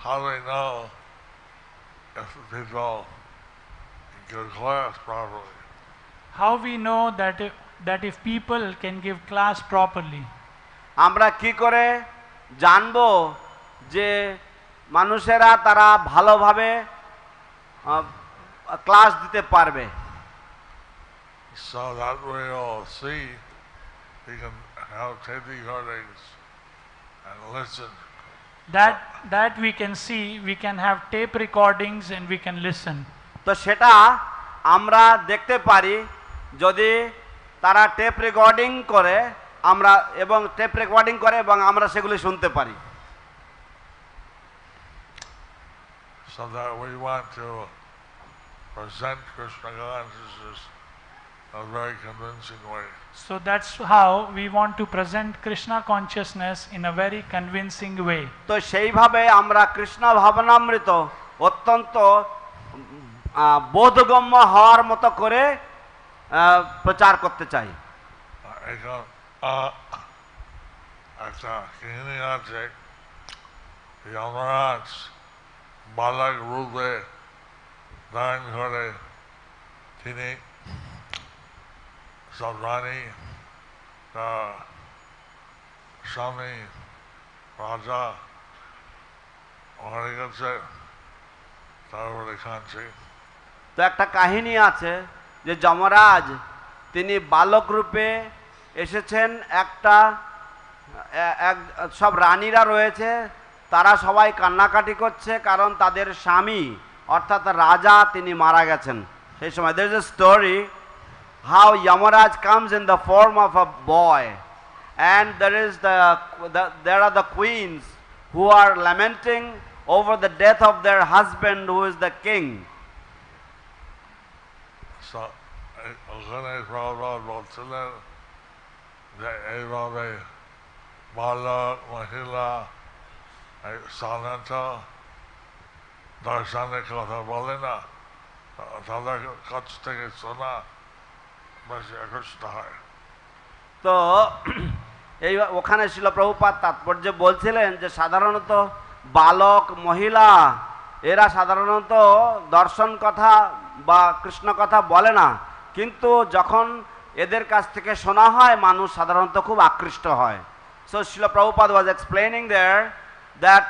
how do we know if people can give class properly? How we know that if people can give class properly? আমরা কি করে জানবো যে মানুষেরা তারা ভালোভাবে ক্লাস দিতে পারবে? So that we'll see, we can have tape recordings and listen. That we can see, we can have tape recordings and we can listen. তো সেটা আমরা দেখতে পারি যদি তারা টেপ রেকর্ডিং করে এবং আমরা সেগুলি শুনতে পারি। So that we want to present Krishna consciousness in a very convincing way. So that's how we want to present Krishna consciousness in a very convincing way. তো সেইভাবে আমরা কৃষ্ণ ভাবনামৃত অত্যন্ত বোধগম্য হওয়ার মতো করে প্রচার করতে চাই। একটা কাহিনী আছে, যমরাজ বালক রূপে ধারণ করে তিনি সব রানী, স্বামী, রাজা ওখানে গেছে, তারপরে খাচ্ছে। তো একটা কাহিনী আছে যে যমরাজ তিনি বালক রূপে এসেছেন, সব রানীরা রয়েছে, তারা সবাই কান্নাকাটি করছে কারণ তাদের স্বামী অর্থাৎ রাজা তিনি মারা গেছেন। সেই সময় there is a story how Yamaraj comes in the form of a boy and there are the queens who are lamenting over the death of their husband who is the king. So ওখানে প্রভুপাদ বলছিলেন যে এইভাবে বালক মহিলা সাধারণত দর্শনের কথা বলে না, তাদের কাছ থেকে শোনা বেশি আকৃষ্ট হয়। তো ওখানে শিল প্রভুপাদ তাৎপর্য বলছিলেন যে সাধারণত বালক মহিলা এরা সাধারণত দর্শন কথা বা কৃষ্ণ কথা বলে না, কিন্তু যখন এদের কাছ থেকে শোনা হয় মানুষ সাধারণত খুব আকৃষ্ট হয়। So Srila Prabhupada was explaining there that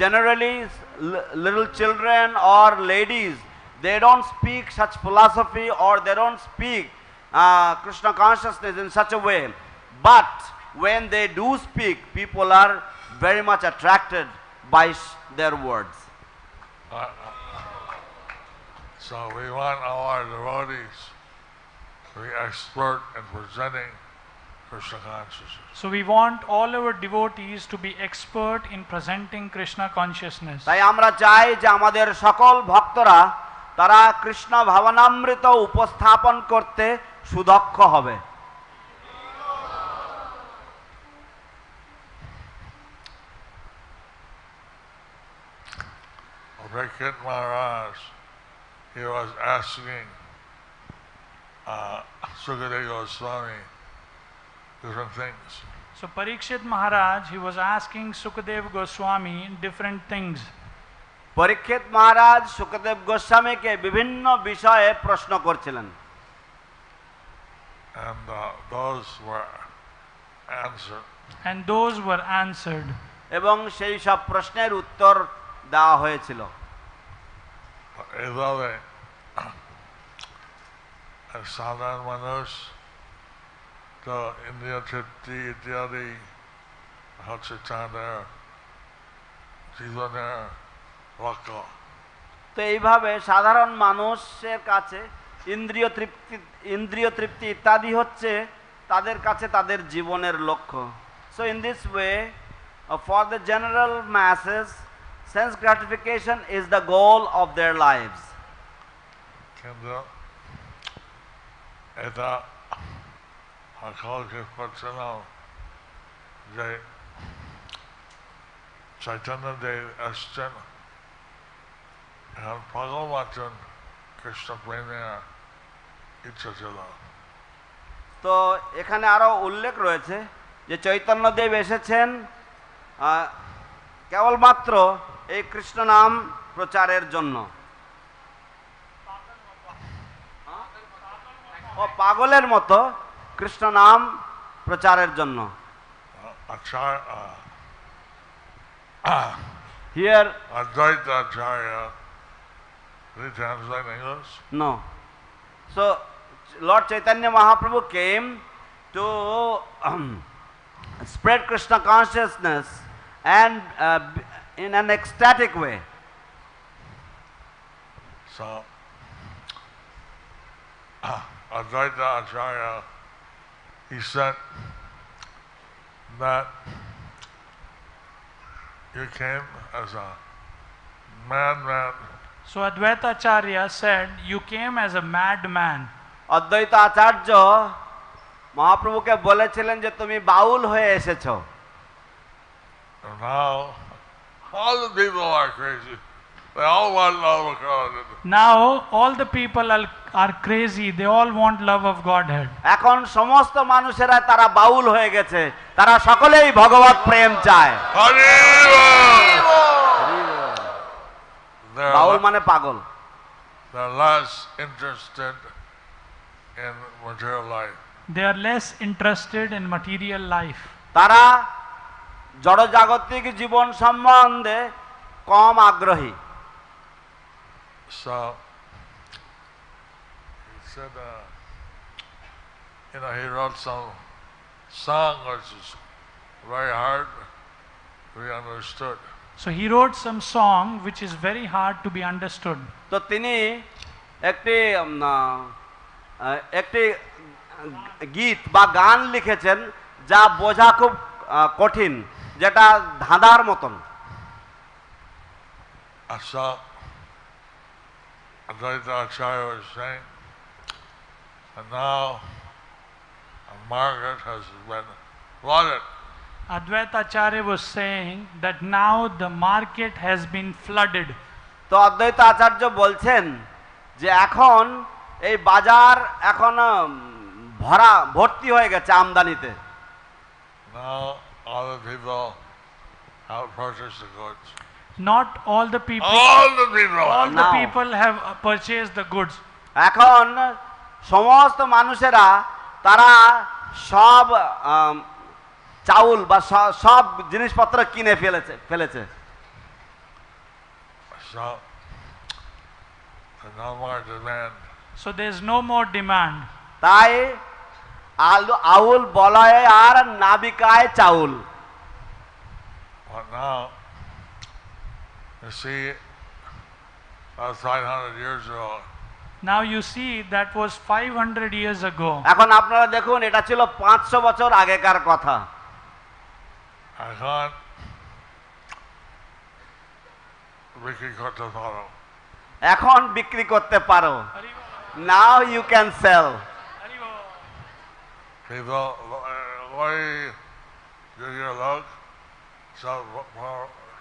generally little children or ladies, they don't speak such philosophy or they don't speak Krishna consciousness in such a way, but when they do speak, people are very much attracted by their words. So we want all our devotees to be expert in presenting Krishna consciousness. So we want all our devotees to be expert in presenting Krishna consciousness. তাই আমরা চাই যে আমাদের সকল ভক্তরা তারা কৃষ্ণ ভাবনামৃত উপস্থাপন করতে সুদক্ষ হবে। Parikshit Maharaj, he was asking Sukadeva Goswami different things. So Parikshit Maharaj, he was asking Sukadeva Goswami different things. পরীক্ষিত মহারাজ সুখদেব গোস্বামীকে বিভিন্ন বিষয়ে প্রশ্ন করছিলেন। And those were answered. And those were answered. এবং সেই সব প্রশ্নের উত্তর দেওয়া হয়েছিল। এইভাবে সাধারণ মানুষ তো ইন্দ্রিয় তৃপ্তি ইত্যাদি হচ্ছে তাদের জীবনের লক্ষ্য। তো এইভাবে সাধারণ মানুষের কাছে ইন্দ্রিয় তৃপ্তি ইত্যাদি হচ্ছে তাদের কাছে তাদের জীবনের লক্ষ্য। So in this way, for the general masses, sense gratification is the goal of their lives. কিন্তু এটা সকলকে করছে না যে চৈতন্যদেব আসছেন এখন পাগল আছেন কৃষ্ণ প্রেমের ইচ্ছা ছিল। তো এখানে আরো উল্লেখ রয়েছে যে চৈতন্যদেব এসেছেন কেবলমাত্র এই কৃষ্ণ নাম প্রচারের জন্য। ও পাগলের মতো কৃষ্ণ নাম প্রচারের জন্য। Here Advaita Acharya, did he translate English? No. So Lord Chaitanya Mahaprabhu came to spread Krishna consciousness and in an ecstatic way. So Advaita Acharya, he said that you came as a madman. So Advaita Acharya said, you came as a madman. অদ্বৈত আচার্য মহাপ্রভুকে বলেছিলেন যে তুমি বাউল হয়ে এসেছো। Now all the people are crazy. They all want love of God. Now all the people are crazy. They all want love of Godhead. এখন সমস্ত মানুষেরা তারা বাউল হয়ে গেছে, তারা সকলেই ভগবত প্রেম চায়। বাউল মানে পাগল। They're less interested in material life. They are less interested in material life. তারা জড়জাগতিক জীবন সম্বন্ধে কম আগ্রহী। So he said, he wrote some song which is very hard to be understood. So he wrote some song which is very hard to be understood. তো তিনি একটি গীত বা গান লিখেছেন যা বোঝা খুব কঠিন, যেটা ধাঁধার মতন। So Advaita Acharya was saying, and now a market has been flooded. Advaita Acharya was saying that now the market has been flooded. তো অদ্বৈত আচার্য বলছেন যে এখন এই বাজার এখন ভর্তি হয়ে গেছে আমদানিতে। Now all the people have purchased the goods. Not all the people. All the people. All the Now. people have purchased the goods. এখন সমস্ত মানুষেরা তারা সব চাউল বা সব জিনিসপত্র কিনে ফেলেছে। So there's no more demand. So there is no more demand. তাই আউল বলয়ে আর নাবিকায় চাউল। But now You see, 500 years ago. Now you see that was 500 years ago. এখন আপনারা দেখুন এটা ছিল 500 বছর আগেকার কথা। এখন বিক্রি করতে পারো। এখন বিক্রি করতে পারো। Now you can sell. People, ওই যুগের লোক সব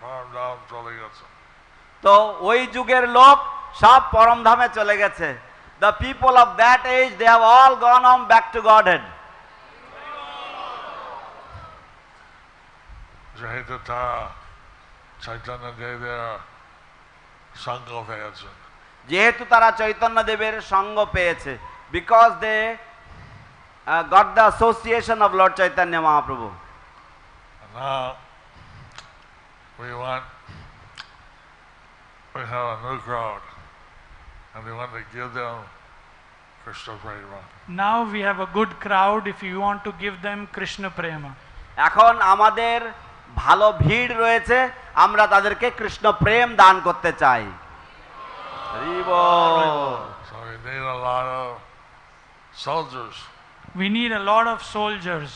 পরমধাম চলে গেছে। তো ওই যুগের লোক সব পরমধামে চলে গেছে। The people of that age, they have all gone on back to Godhead. যেহেতু তারা চৈতন্য দেবের সঙ্গ পেয়েছে। যেহেতু তারা চৈতন্য দেবের সঙ্গ পেয়েছে, because they got the association of Lord Chaitanya Mahaprabhu. Now we have a new crowd and we want to give them Krishna prema. Now we have a good crowd if you want to give them Krishna prema. এখন আমাদের ভালো ভিড় রয়েছে, আমরা তাদেরকে কৃষ্ণ প্রেম দান করতে চাই। So we need a lot of soldiers. We need a lot of soldiers.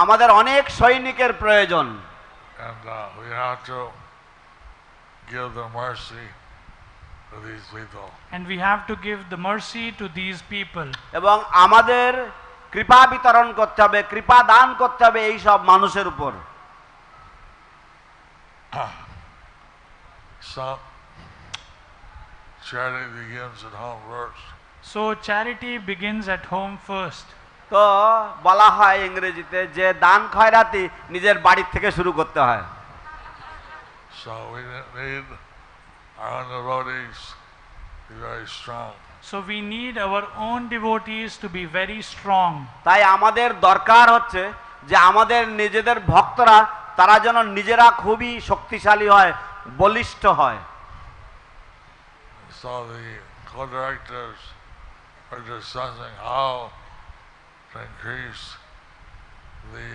আমাদের অনেক সৈনিকের প্রয়োজন। And we have to give the mercy to these people. And we have to give the mercy to these people. এবং আমাদের কৃপা বিতরণ করতে হবে, কৃপা দান করতে হবে এই সব মানুষের উপর। So charity begins at home first. So charity begins at home first. তো বলা হয় ইংরেজিতে যে দান খয়রাতি নিজের বাড়ির থেকে শুরু করতে হয়। So we need our own devotees to be very strong. So we need our own devotees to be very strong. তাই আমাদের দরকার হচ্ছে যে আমাদের নিজেদের ভক্তরা তারা যেন নিজেরা খুবই শক্তিশালী হয়, বলিষ্ঠ হয়। So the co-directors are discussing how to increase the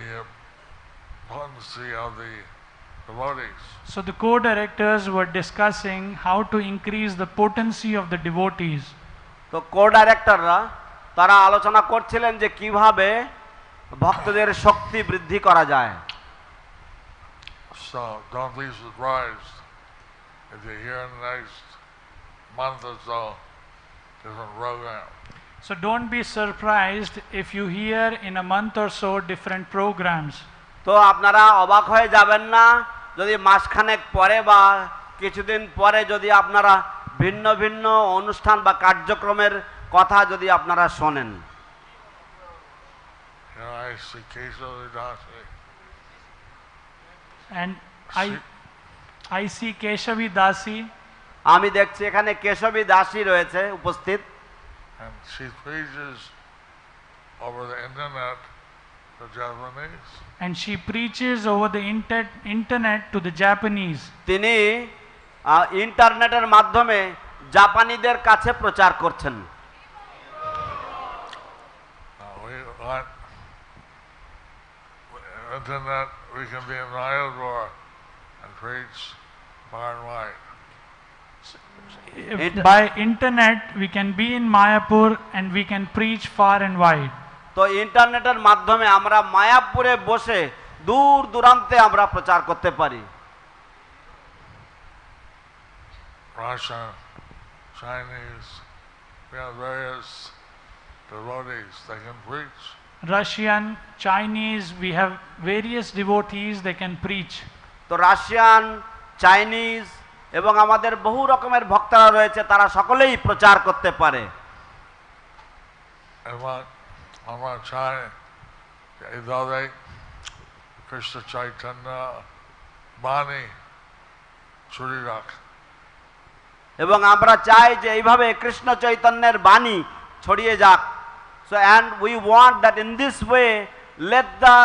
potency of the devotees. So the co-directors were discussing how to increase the potency of the devotees. তো কো-ডাইরেক্টররা তারা আলোচনা করছিলেন যে কিভাবে ভক্তদের শক্তি বৃদ্ধি করা যায়। So don't be surprised if you hear in the next month or so different program. So don't be surprised if you hear in a month or so different programs. তো আপনারা অবাক হয়ে যাবেন না যদি মাসখানেক পরে বা কিছুদিন পরে যদি আপনারা ভিন্ন ভিন্ন অনুষ্ঠান বা কার্যক্রমের কথা যদি আপনারা শোনেন। I see Keshavidasi. And I see Keshavi Dasi. আমি দেখছি এখানে কেশবী দাসী রয়েছে উপস্থিত। And she preaches over the internet to Japanese. And she preaches over the internet to the Japanese. তিনি ইন্টারনেটের মাধ্যমে জাপানিদের কাছে প্রচার করছেন। We want internet, we can be in Mayapur and preach far and wide. By internet we can be in Mayapur and we can preach far and wide. তো ইন্টারনেটের মাধ্যমে আমরা মায়াপুরে বসে দূর দূরান্তে আমরা প্রচার করতে পারি। Russian, Chinese, we have various devotees that can preach. Russian, Chinese, we have various devotees they can preach. তো রাশিয়ান, চাইনিজ এবং আমাদের বহু রকমের ভক্তরা রয়েছে, তারা সকলেই প্রচার করতে পারে। আমরা চাই এইভাবে কৃষ্ণ চৈতন্য বাণী ছড়িয়ে রাখ। এবং আমরা চাই যে এইভাবে কৃষ্ণ চৈতন্যের বাণী ছড়িয়ে যাক। So and we want that in this way let the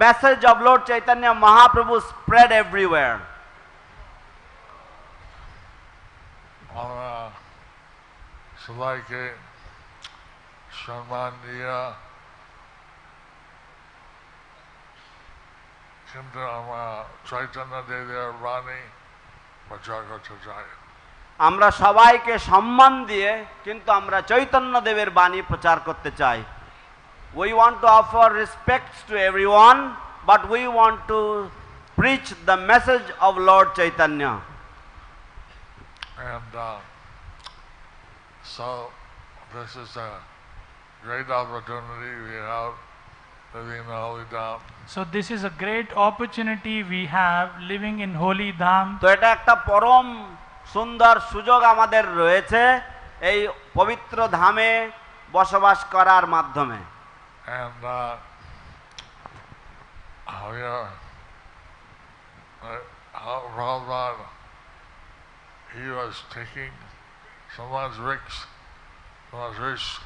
message of Lord Chaitanya Mahaprabhu spread everywhere. আমরা সবাইকে সম্মান দিয়া কিন্তু আমরা চৈতন্য দেবের বাণী prachar korte chai. আমরা সবাইকে সম্মান দিয়ে কিন্তু আমরা চৈতন্য দেবের বাণী প্রচার করতে চাই। We want to offer respect to everyone, but we want to preach the message of Lord Chaitanya. And so this is a great opportunity we have living in the holy dham. So this is a great opportunity we have living in holy dham. তো এটা একটা পরম সুন্দর সুযোগ আমাদের রয়েছে এই পবিত্র ধামে বসবাস করার মাধ্যমে। And we are Prabhupada, he was taking someone's risk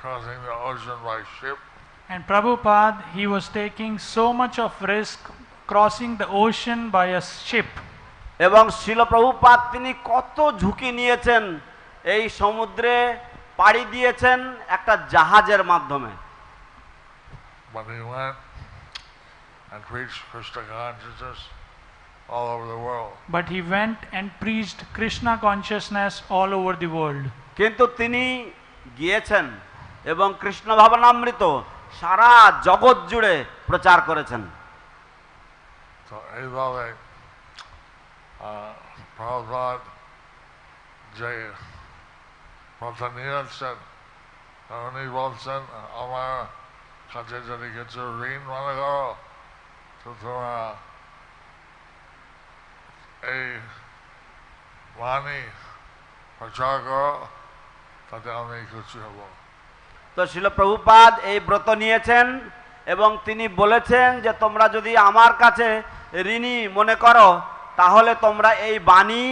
crossing the ocean by ship. And Prabhupada, he was taking so much of risk crossing the ocean by a ship. এবং শিল প্রভুপাদ তিনি কত ঝুঁকি নিয়েছেন, এই সমুদ্রে পাড়ি দিয়েছেন একটা জাহাজের মাধ্যমে। But he went and preached Krishna consciousness all over the world. But he went and preached Krishna consciousness all over the world. কিন্তু তিনি গিয়েছেন এবং কৃষ্ণ ভাবনামৃত সারা জগৎ জুড়ে প্রচার করেছেন। তো এইভাবে Prabhupada যে কথা নিয়েছেন, উনি বলছেন আমার কাছে যদি কিছু ঋণ মনে করো তো তোমরা এই বাণী প্রচার করো, তাতে আমি খুশি হব। তো শিল প্রভুপাদ এই ব্রত নিয়েছেন এবং তিনি বলেছেন যে তোমরা যদি আমার কাছে ঋণী মনে করো তাহলে তোমরা এই বাণী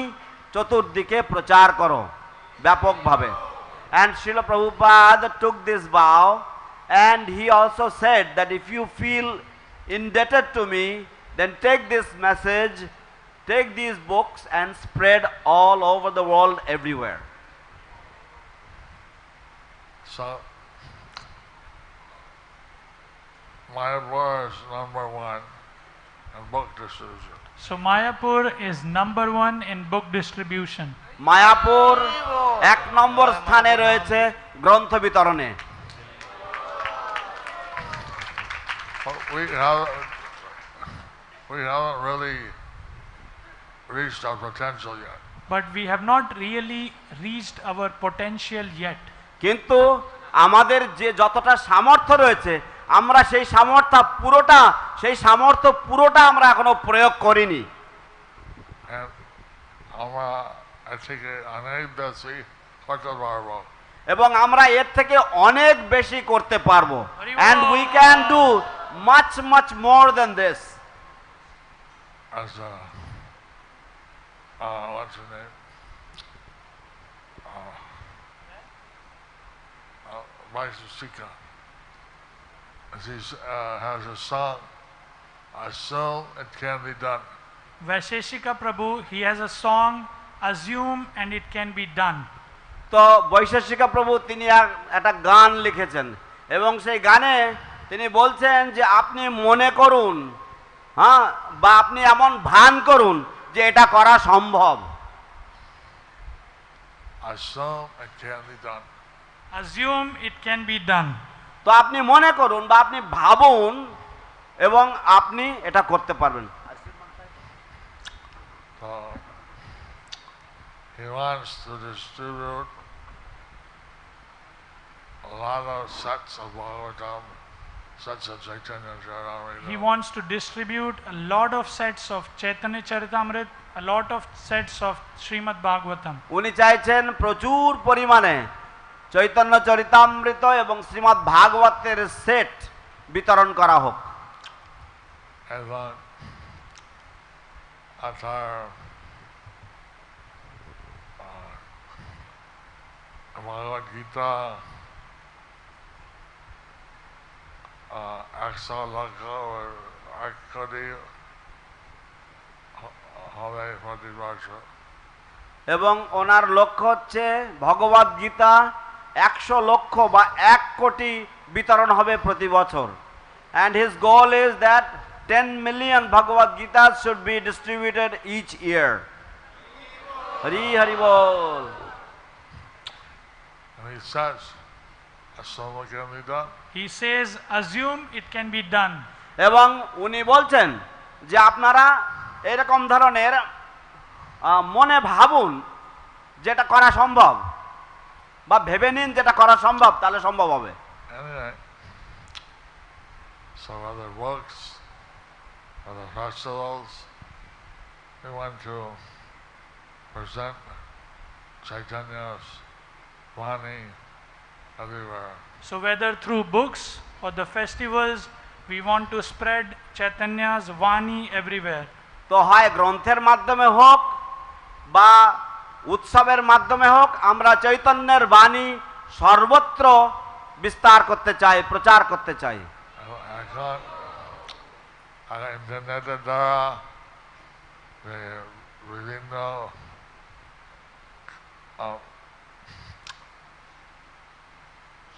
চতুর্দিকে প্রচার করো ব্যাপকভাবে। And Srila Prabhupada took this vow, and he also said that if you feel indebted to me, then take this message, take these books and spread all over the world everywhere. So Mayapur is number one in book distribution. So Mayapur is number one in book distribution. Mayapur এক নম্বর স্থানে রয়েছে গ্রন্থ বিতরণে। We haven't really reached our potential yet. But we have not really reached our potential yet. কিন্তু আমাদের যে যতটা সামর্থ্য রয়েছে আমরা সেই সামর্থ্য পুরোটা আমরা এখনো প্রয়োগ করিনি। And আমরা এর থেকে অনেক বেশি করতে পারবো। এবং আমরা এর থেকে অনেক বেশি করতে পারবো। And we can do much more than this. As what's her name? Vaiseshika. She has a song, Assume It Can Be Done. Vaisheshika Prabhu, he has a song, Assume and It Can Be Done. তো বৈশেষিকা প্রভু তিনি একটা গান লিখেছেন এবং সেই গানে তিনি বলছেন যে আপনি মনে করুন, হ্যাঁ, বা আপনি এমন ভান করুন যে এটা করা সম্ভব। Assume it can be done. Assume it can be done. তো আপনি মনে করুন বা আপনি ভাবুন এবং আপনি এটা করতে পারবেন। So he wants to distribute a lot of sets of Bhagavatam, sets of Chaitanya Charitamrita. He wants to distribute a lot of sets of Chaitanya Charitamrita, a lot of sets of Srimad Bhagavatam. উনি চাইছেন প্রচুর পরিমাণে চৈতন্য চরিতামৃত এবং শ্রীমদ্ ভাগবতের set বিতরণ করা হোক। এবং আপনার ভগবদ গীতা 100 লক্ষ এক কোটি হবে প্রতি বছর। এবং ওনার লক্ষ্য হচ্ছে ভগবদ গীতা 100 লক্ষ বা 1 কোটি বিতরণ হবে প্রতি বছর। And his goal is that 10 million Bhagavad Gitas should be distributed each year. Hari Hari Bol. And he says, assume it can be done. He says, assume it can be done. এবং উনি বলছেন যে আপনারা এরকম ধরনের মনে ভাবুন যেটা করা সম্ভব, বা ভেবে নিন যেটা করা সম্ভব, তাহলে সম্ভব হবে। Anyway, so other books, other festivals, we want to present Chaitanya's Vani everywhere. So whether through books or the festivals, we want to spread Chaitanya's Vani everywhere. তো হয় গ্রন্থের মাধ্যমে হোক বা উৎসবের মাধ্যমে হোক, আমরা চৈতন্যের বাণী সর্বত্র বিস্তার করতে চাই, প্রচার করতে চাই। এখন ইন্টারনেটের দ্বারা বিভিন্ন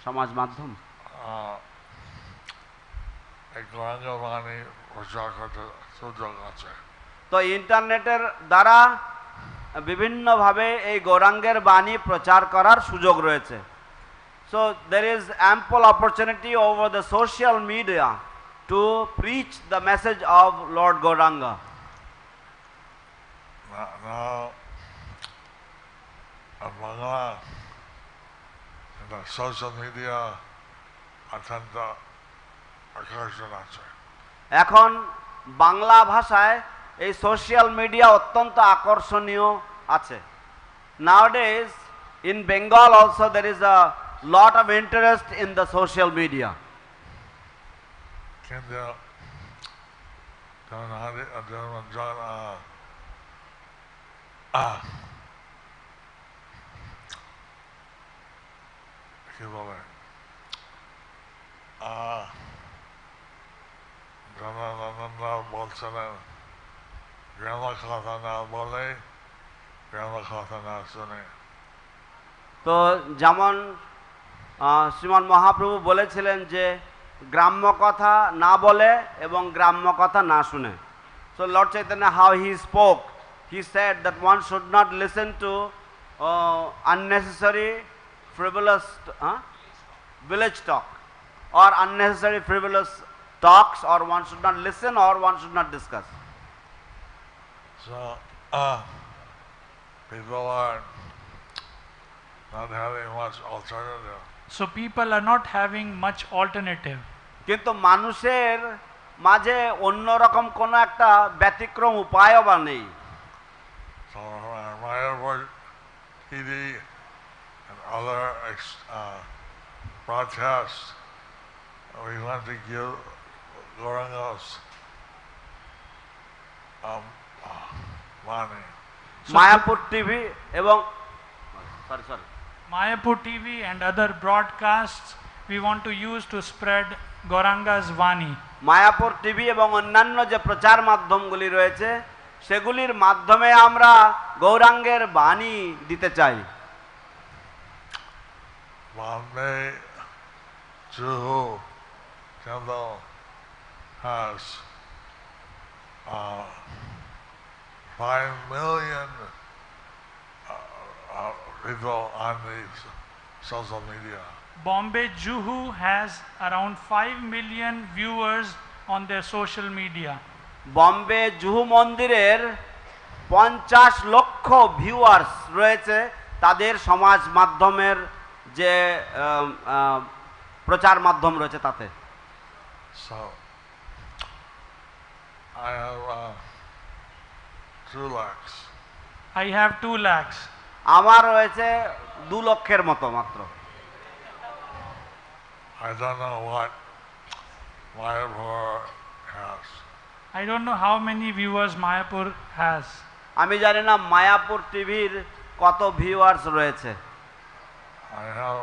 সমাজ মাধ্যম এই গৌরাঙ্গ বাণী প্রচার করতে সুযোগ আছে। তো ইন্টারনেটের দ্বারা বিভিন্নভাবে এই গৌরাঙ্গের বাণী প্রচার করার সুযোগ রয়েছে। So there is ample opportunity over the social media to preach the message of Lord Gauranga. Now, Bangla, in the social media, অত্যন্ত আকর্ষণ আছে। এখন বাংলা ভাষায় এই সোশ্যাল মিডিয়া অত্যন্ত আকর্ষণীয় আছে। Nowadays in Bengal also there is a lot of interest in the social media. কিন্তু কি বলে জনানন্দা বলছিলেন গ্রাম কথা না বলে গ্রাম কথা না শুনে। তো যেমন শ্রীমান মহাপ্রভু বলেছিলেন যে গ্রাম্য কথা না বলে এবং গ্রাম্য কথা না শুনে। So Lord Chaitanya, how he spoke, he said that one should not listen to unnecessary frivolous village talk or unnecessary frivolous talks, or one should not listen or one should not discuss. So people are not having much alternative. So people are not having much alternative. কিন্তু মানুষের মাঝে অন্যরকম কোনো একটা ব্যতিক্রম উপায়ও বা নেই। So Mayapur TV and other broadcasts, we want to give Gauranga's money. Mayapur TV এবং Mayapur TV and other broadcasts we want to use to spread Gauranga's Vani. Mayapur TV এবং অন্যান্য যে প্রচার মাধ্যমগুলি রয়েছে সেগুলির মাধ্যমে আমরা গৌরাঙ্গের বাণী দিতে চাই। Bombay Juhu Temple has 5 million people on the social media. Bombay Juhu has around 5 million viewers on their social media. Bombay Juhu মন্দিরের 50 লক্ষ ভিউয়ার্স রয়েছে তাদের সমাজ মাধ্যমের যে প্রচার মাধ্যম রয়েছে তাতে। So I have 2 lakhs. I have 2 lakhs. আমার রয়েছে 2 লক্ষের মতো মাত্র। I don't know what Mayapur has. I don't know how many viewers Mayapur has. আমি জানি না মায়াপুর টিভির কত ভিউয়ার্স রয়েছে। I have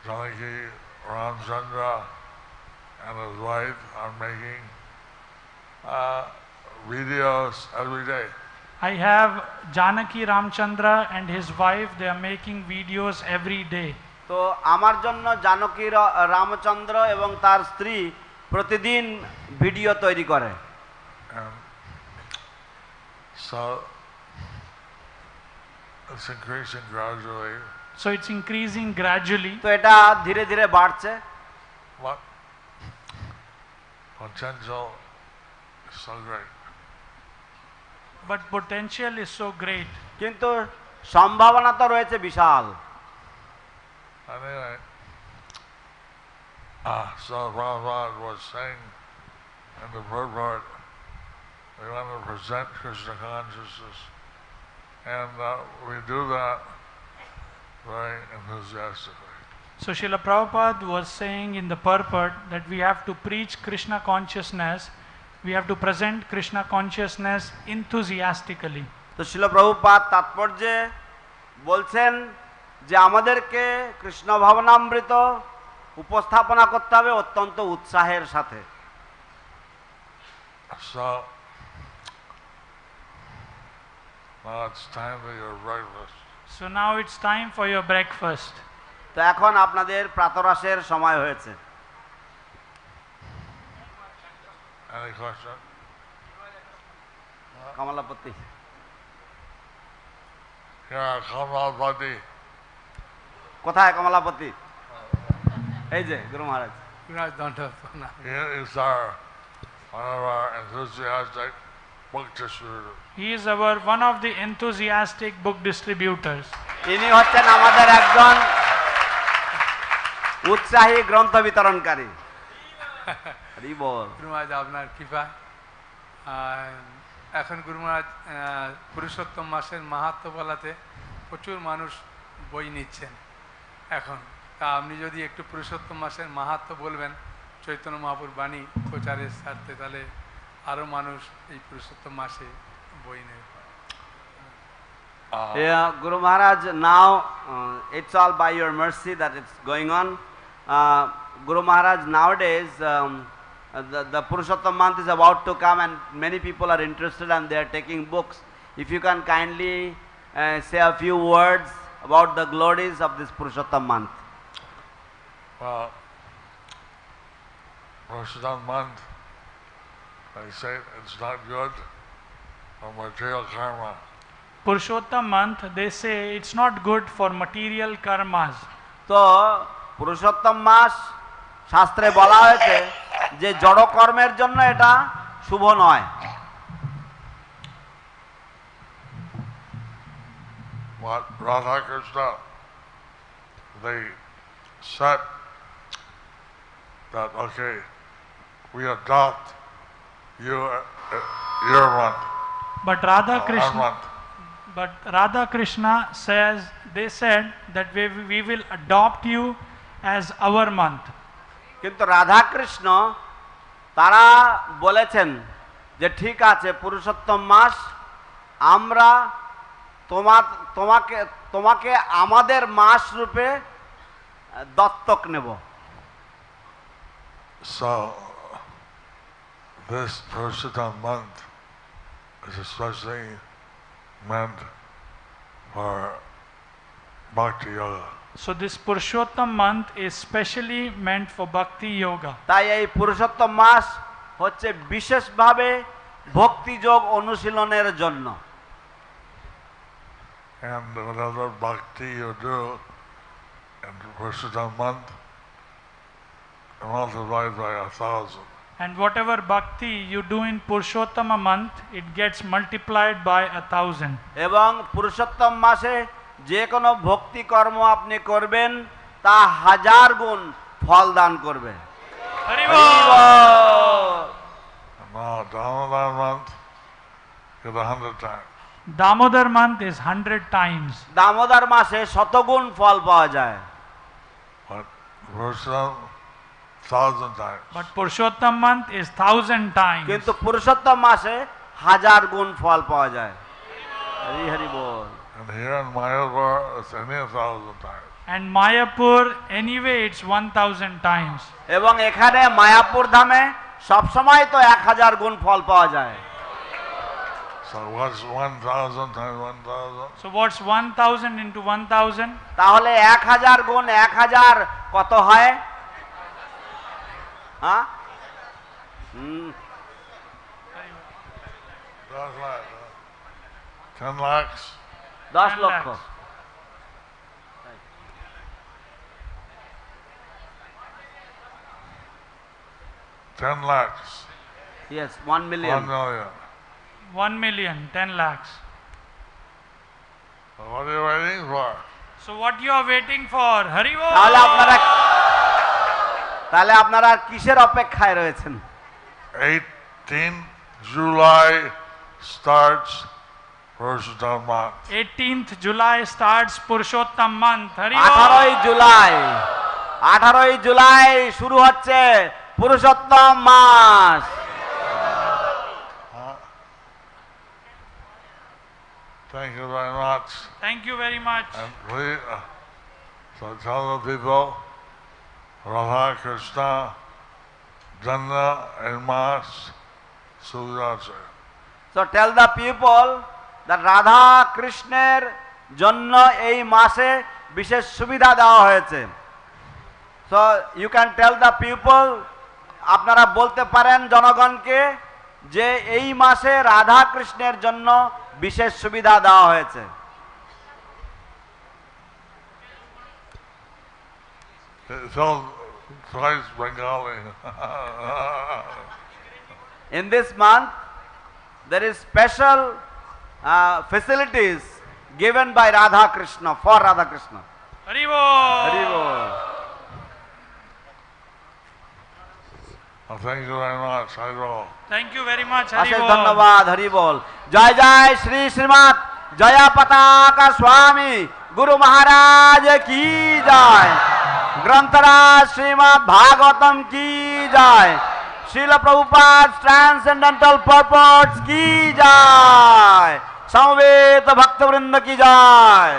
Janaki Ramchandra and his wife are making videos every day. I have Janaki Ramchandra and his wife, they are making videos every day. তো আমার জন্য জানকী রামচন্দ্র এবং তার স্ত্রী প্রতিদিন ভিডিও তৈরি করে। So it's increasing gradually. So it's increasing gradually. তো এটা ধীরে ধীরে বাড়ছে। What potential is so great. But potential is so great. কিন্তু সম্ভাবনা তো রয়েছে বিশাল। Anyway, so Prabhupada was saying in the purport, we want to present Krishna consciousness, and we do that very enthusiastically. So Srila Prabhupada was saying in the purport that we have to preach Krishna consciousness, we have to present Krishna consciousness enthusiastically. তো শিল প্রভুপাদ তাৎপর্যে বলছেন যে আমাদেরকে কৃষ্ণ ভাবনামৃত উপস্থাপনা করতে হবে অত্যন্ত উৎসাহের সাথে। So now it's time for your breakfast. So now it's time for your breakfast. তো এখন আপনাদের প্রাতরাশের সময় হয়েছে। Any question? Kamalapati. Yeah, Kamalapati. কোথায় কমলাপতি? এই যে গুরু মহারাজ। He is one of our enthusiastic book distributors. He is one of the enthusiastic book distributors. ইনি হচ্ছেন আমাদের একজন উৎসাহী গ্রন্থ বিতরণকারী। হরি বল। গুরু মহারাজ আপনার কৃপা। এখন গুরু মহারাজ পুরুষোত্তম মাসের মাহাত্ম্য বলাতে প্রচুর মানুষ বই নিচ্ছেন এখন। তা আপনি যদি একটু পুরুষোত্তম মাসের মাহাত্ম্য বলবেন চৈতন্য মহাপুর বাণী প্রচারের স্বার্থে, তাহলে আরও মানুষ এই পুরুষোত্তম মাসে বই নেবে। Yeah, Guru Maharaj, now it's all by your mercy that it's going on. Guru Maharaj, nowadays the Purushottam month is about to come and many people are interested and they are taking books. If you can kindly say a few words about the glories of this Purushottam month. Well, Purushottam month, they say it's not good for material karma. Purushottam month, they say it's not good for material karmas. তো পুরুষোত্তম মাস শাস্ত্রে বলা হয়েছে যে জড় কর্মের জন্য এটা শুভ নয়। What Radha Krishna, they said that, okay, we adopt your month, But Radha our Krishna, month. but Radha Krishna says, they said that we will adopt you as our month. কিন্তু রাধা কৃষ্ণ তারা বলেছেন যে ঠিক আছে পুরুষোত্তম মাস আমরা তোমাকে আমাদের মাস রূপে দত্তক নেব। So, this Purushottam month is especially meant for bhakti yoga. So this Purushottam month is specially meant for bhakti yoga. তাই এই পুরুষোত্তম মাস হচ্ছে বিশেষভাবে ভক্তি যোগ অনুশীলনের জন্য। And whatever bhakti you do in Purushottam month, multiplied by 1,000. And whatever bhakti you do in Purushottama month, it gets multiplied by 1,000. এবং পুরুষোত্তম মাসে যে কোনো ভক্তি কর্ম আপনি করবেন তা 1000 গুণ ফল দান করবে। Hari Hari Bol! Ball. Now, Damodar month is 100 times. Damodar month is 100 times. Damodar মাসে 100 গুণ ফল পাওয়া যায়। But Purushottam, 1,000 times. But Purushottam month is 1,000 times. কিন্তু পুরুষোত্তম মাসে 1000 গুণ ফল পাওয়া যায়। হরি হরি বল। And here in Mayapur, it's only 1,000 times. And Mayapur, anyway, it's 1,000 times. এবং এখানে মায়াপুর ধামে সবসময় তো 1000 গুণ ফল পাওয়া যায়। So what's 1,000 times 1,000? So what's 1,000 into 1,000? তাহলে 1000 গুণ 1000 কত হয়? হ্যাঁ? 10 lakhs. 10 10 লক্ষ। lakhs. $10 lakhs. Yes, 1 million. 1 million. 1 million, 10 lakhs. So what are you waiting for? So what you are waiting for? Hari Bol! তাহলে আপনারা কিসের অপেক্ষায় রয়েছেন? 18th July starts Purushottam month. 18th July starts Purushottam month. Hari Bol! 18ই July শুরু হচ্ছে পুরুষোত্তম মাস। Thank you very much. Thank you very much. And please, so tell the people, Radha Krishna, Janna and Mas, Suvyasa. So tell the people that Radha কৃষ্ণের জন্য এই মাসে বিশেষ সুবিধা দেওয়া হয়েছে। So you can tell the people, আপনারা বলতে পারেন জনগণকে যে এই মাসে রাধা কৃষ্ণের জন্য বিশেষ সুবিধা দেওয়া হয়েছে। So twice Bengali. In this month there is special facilities given by Radha Krishna for Radha Krishna. Hari Bol! Hari Bol. Well, thank you very much. I will. Thank you very much. Hari অশেষ Bol! ধন্যবাদ। হরি বল। জয় জয় শ্রী শ্রীমৎ জয়াপতাকা স্বামী গুরু মহারাজ কি জয়। গ্রন্থরাজ শ্রীমদ ভাগবতম কি জয়। শিল Prabhupada transcendental পারপোর্টস কি জয়। সমবেত ভক্তবৃন্দ কি জয়।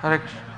Hare Krishna.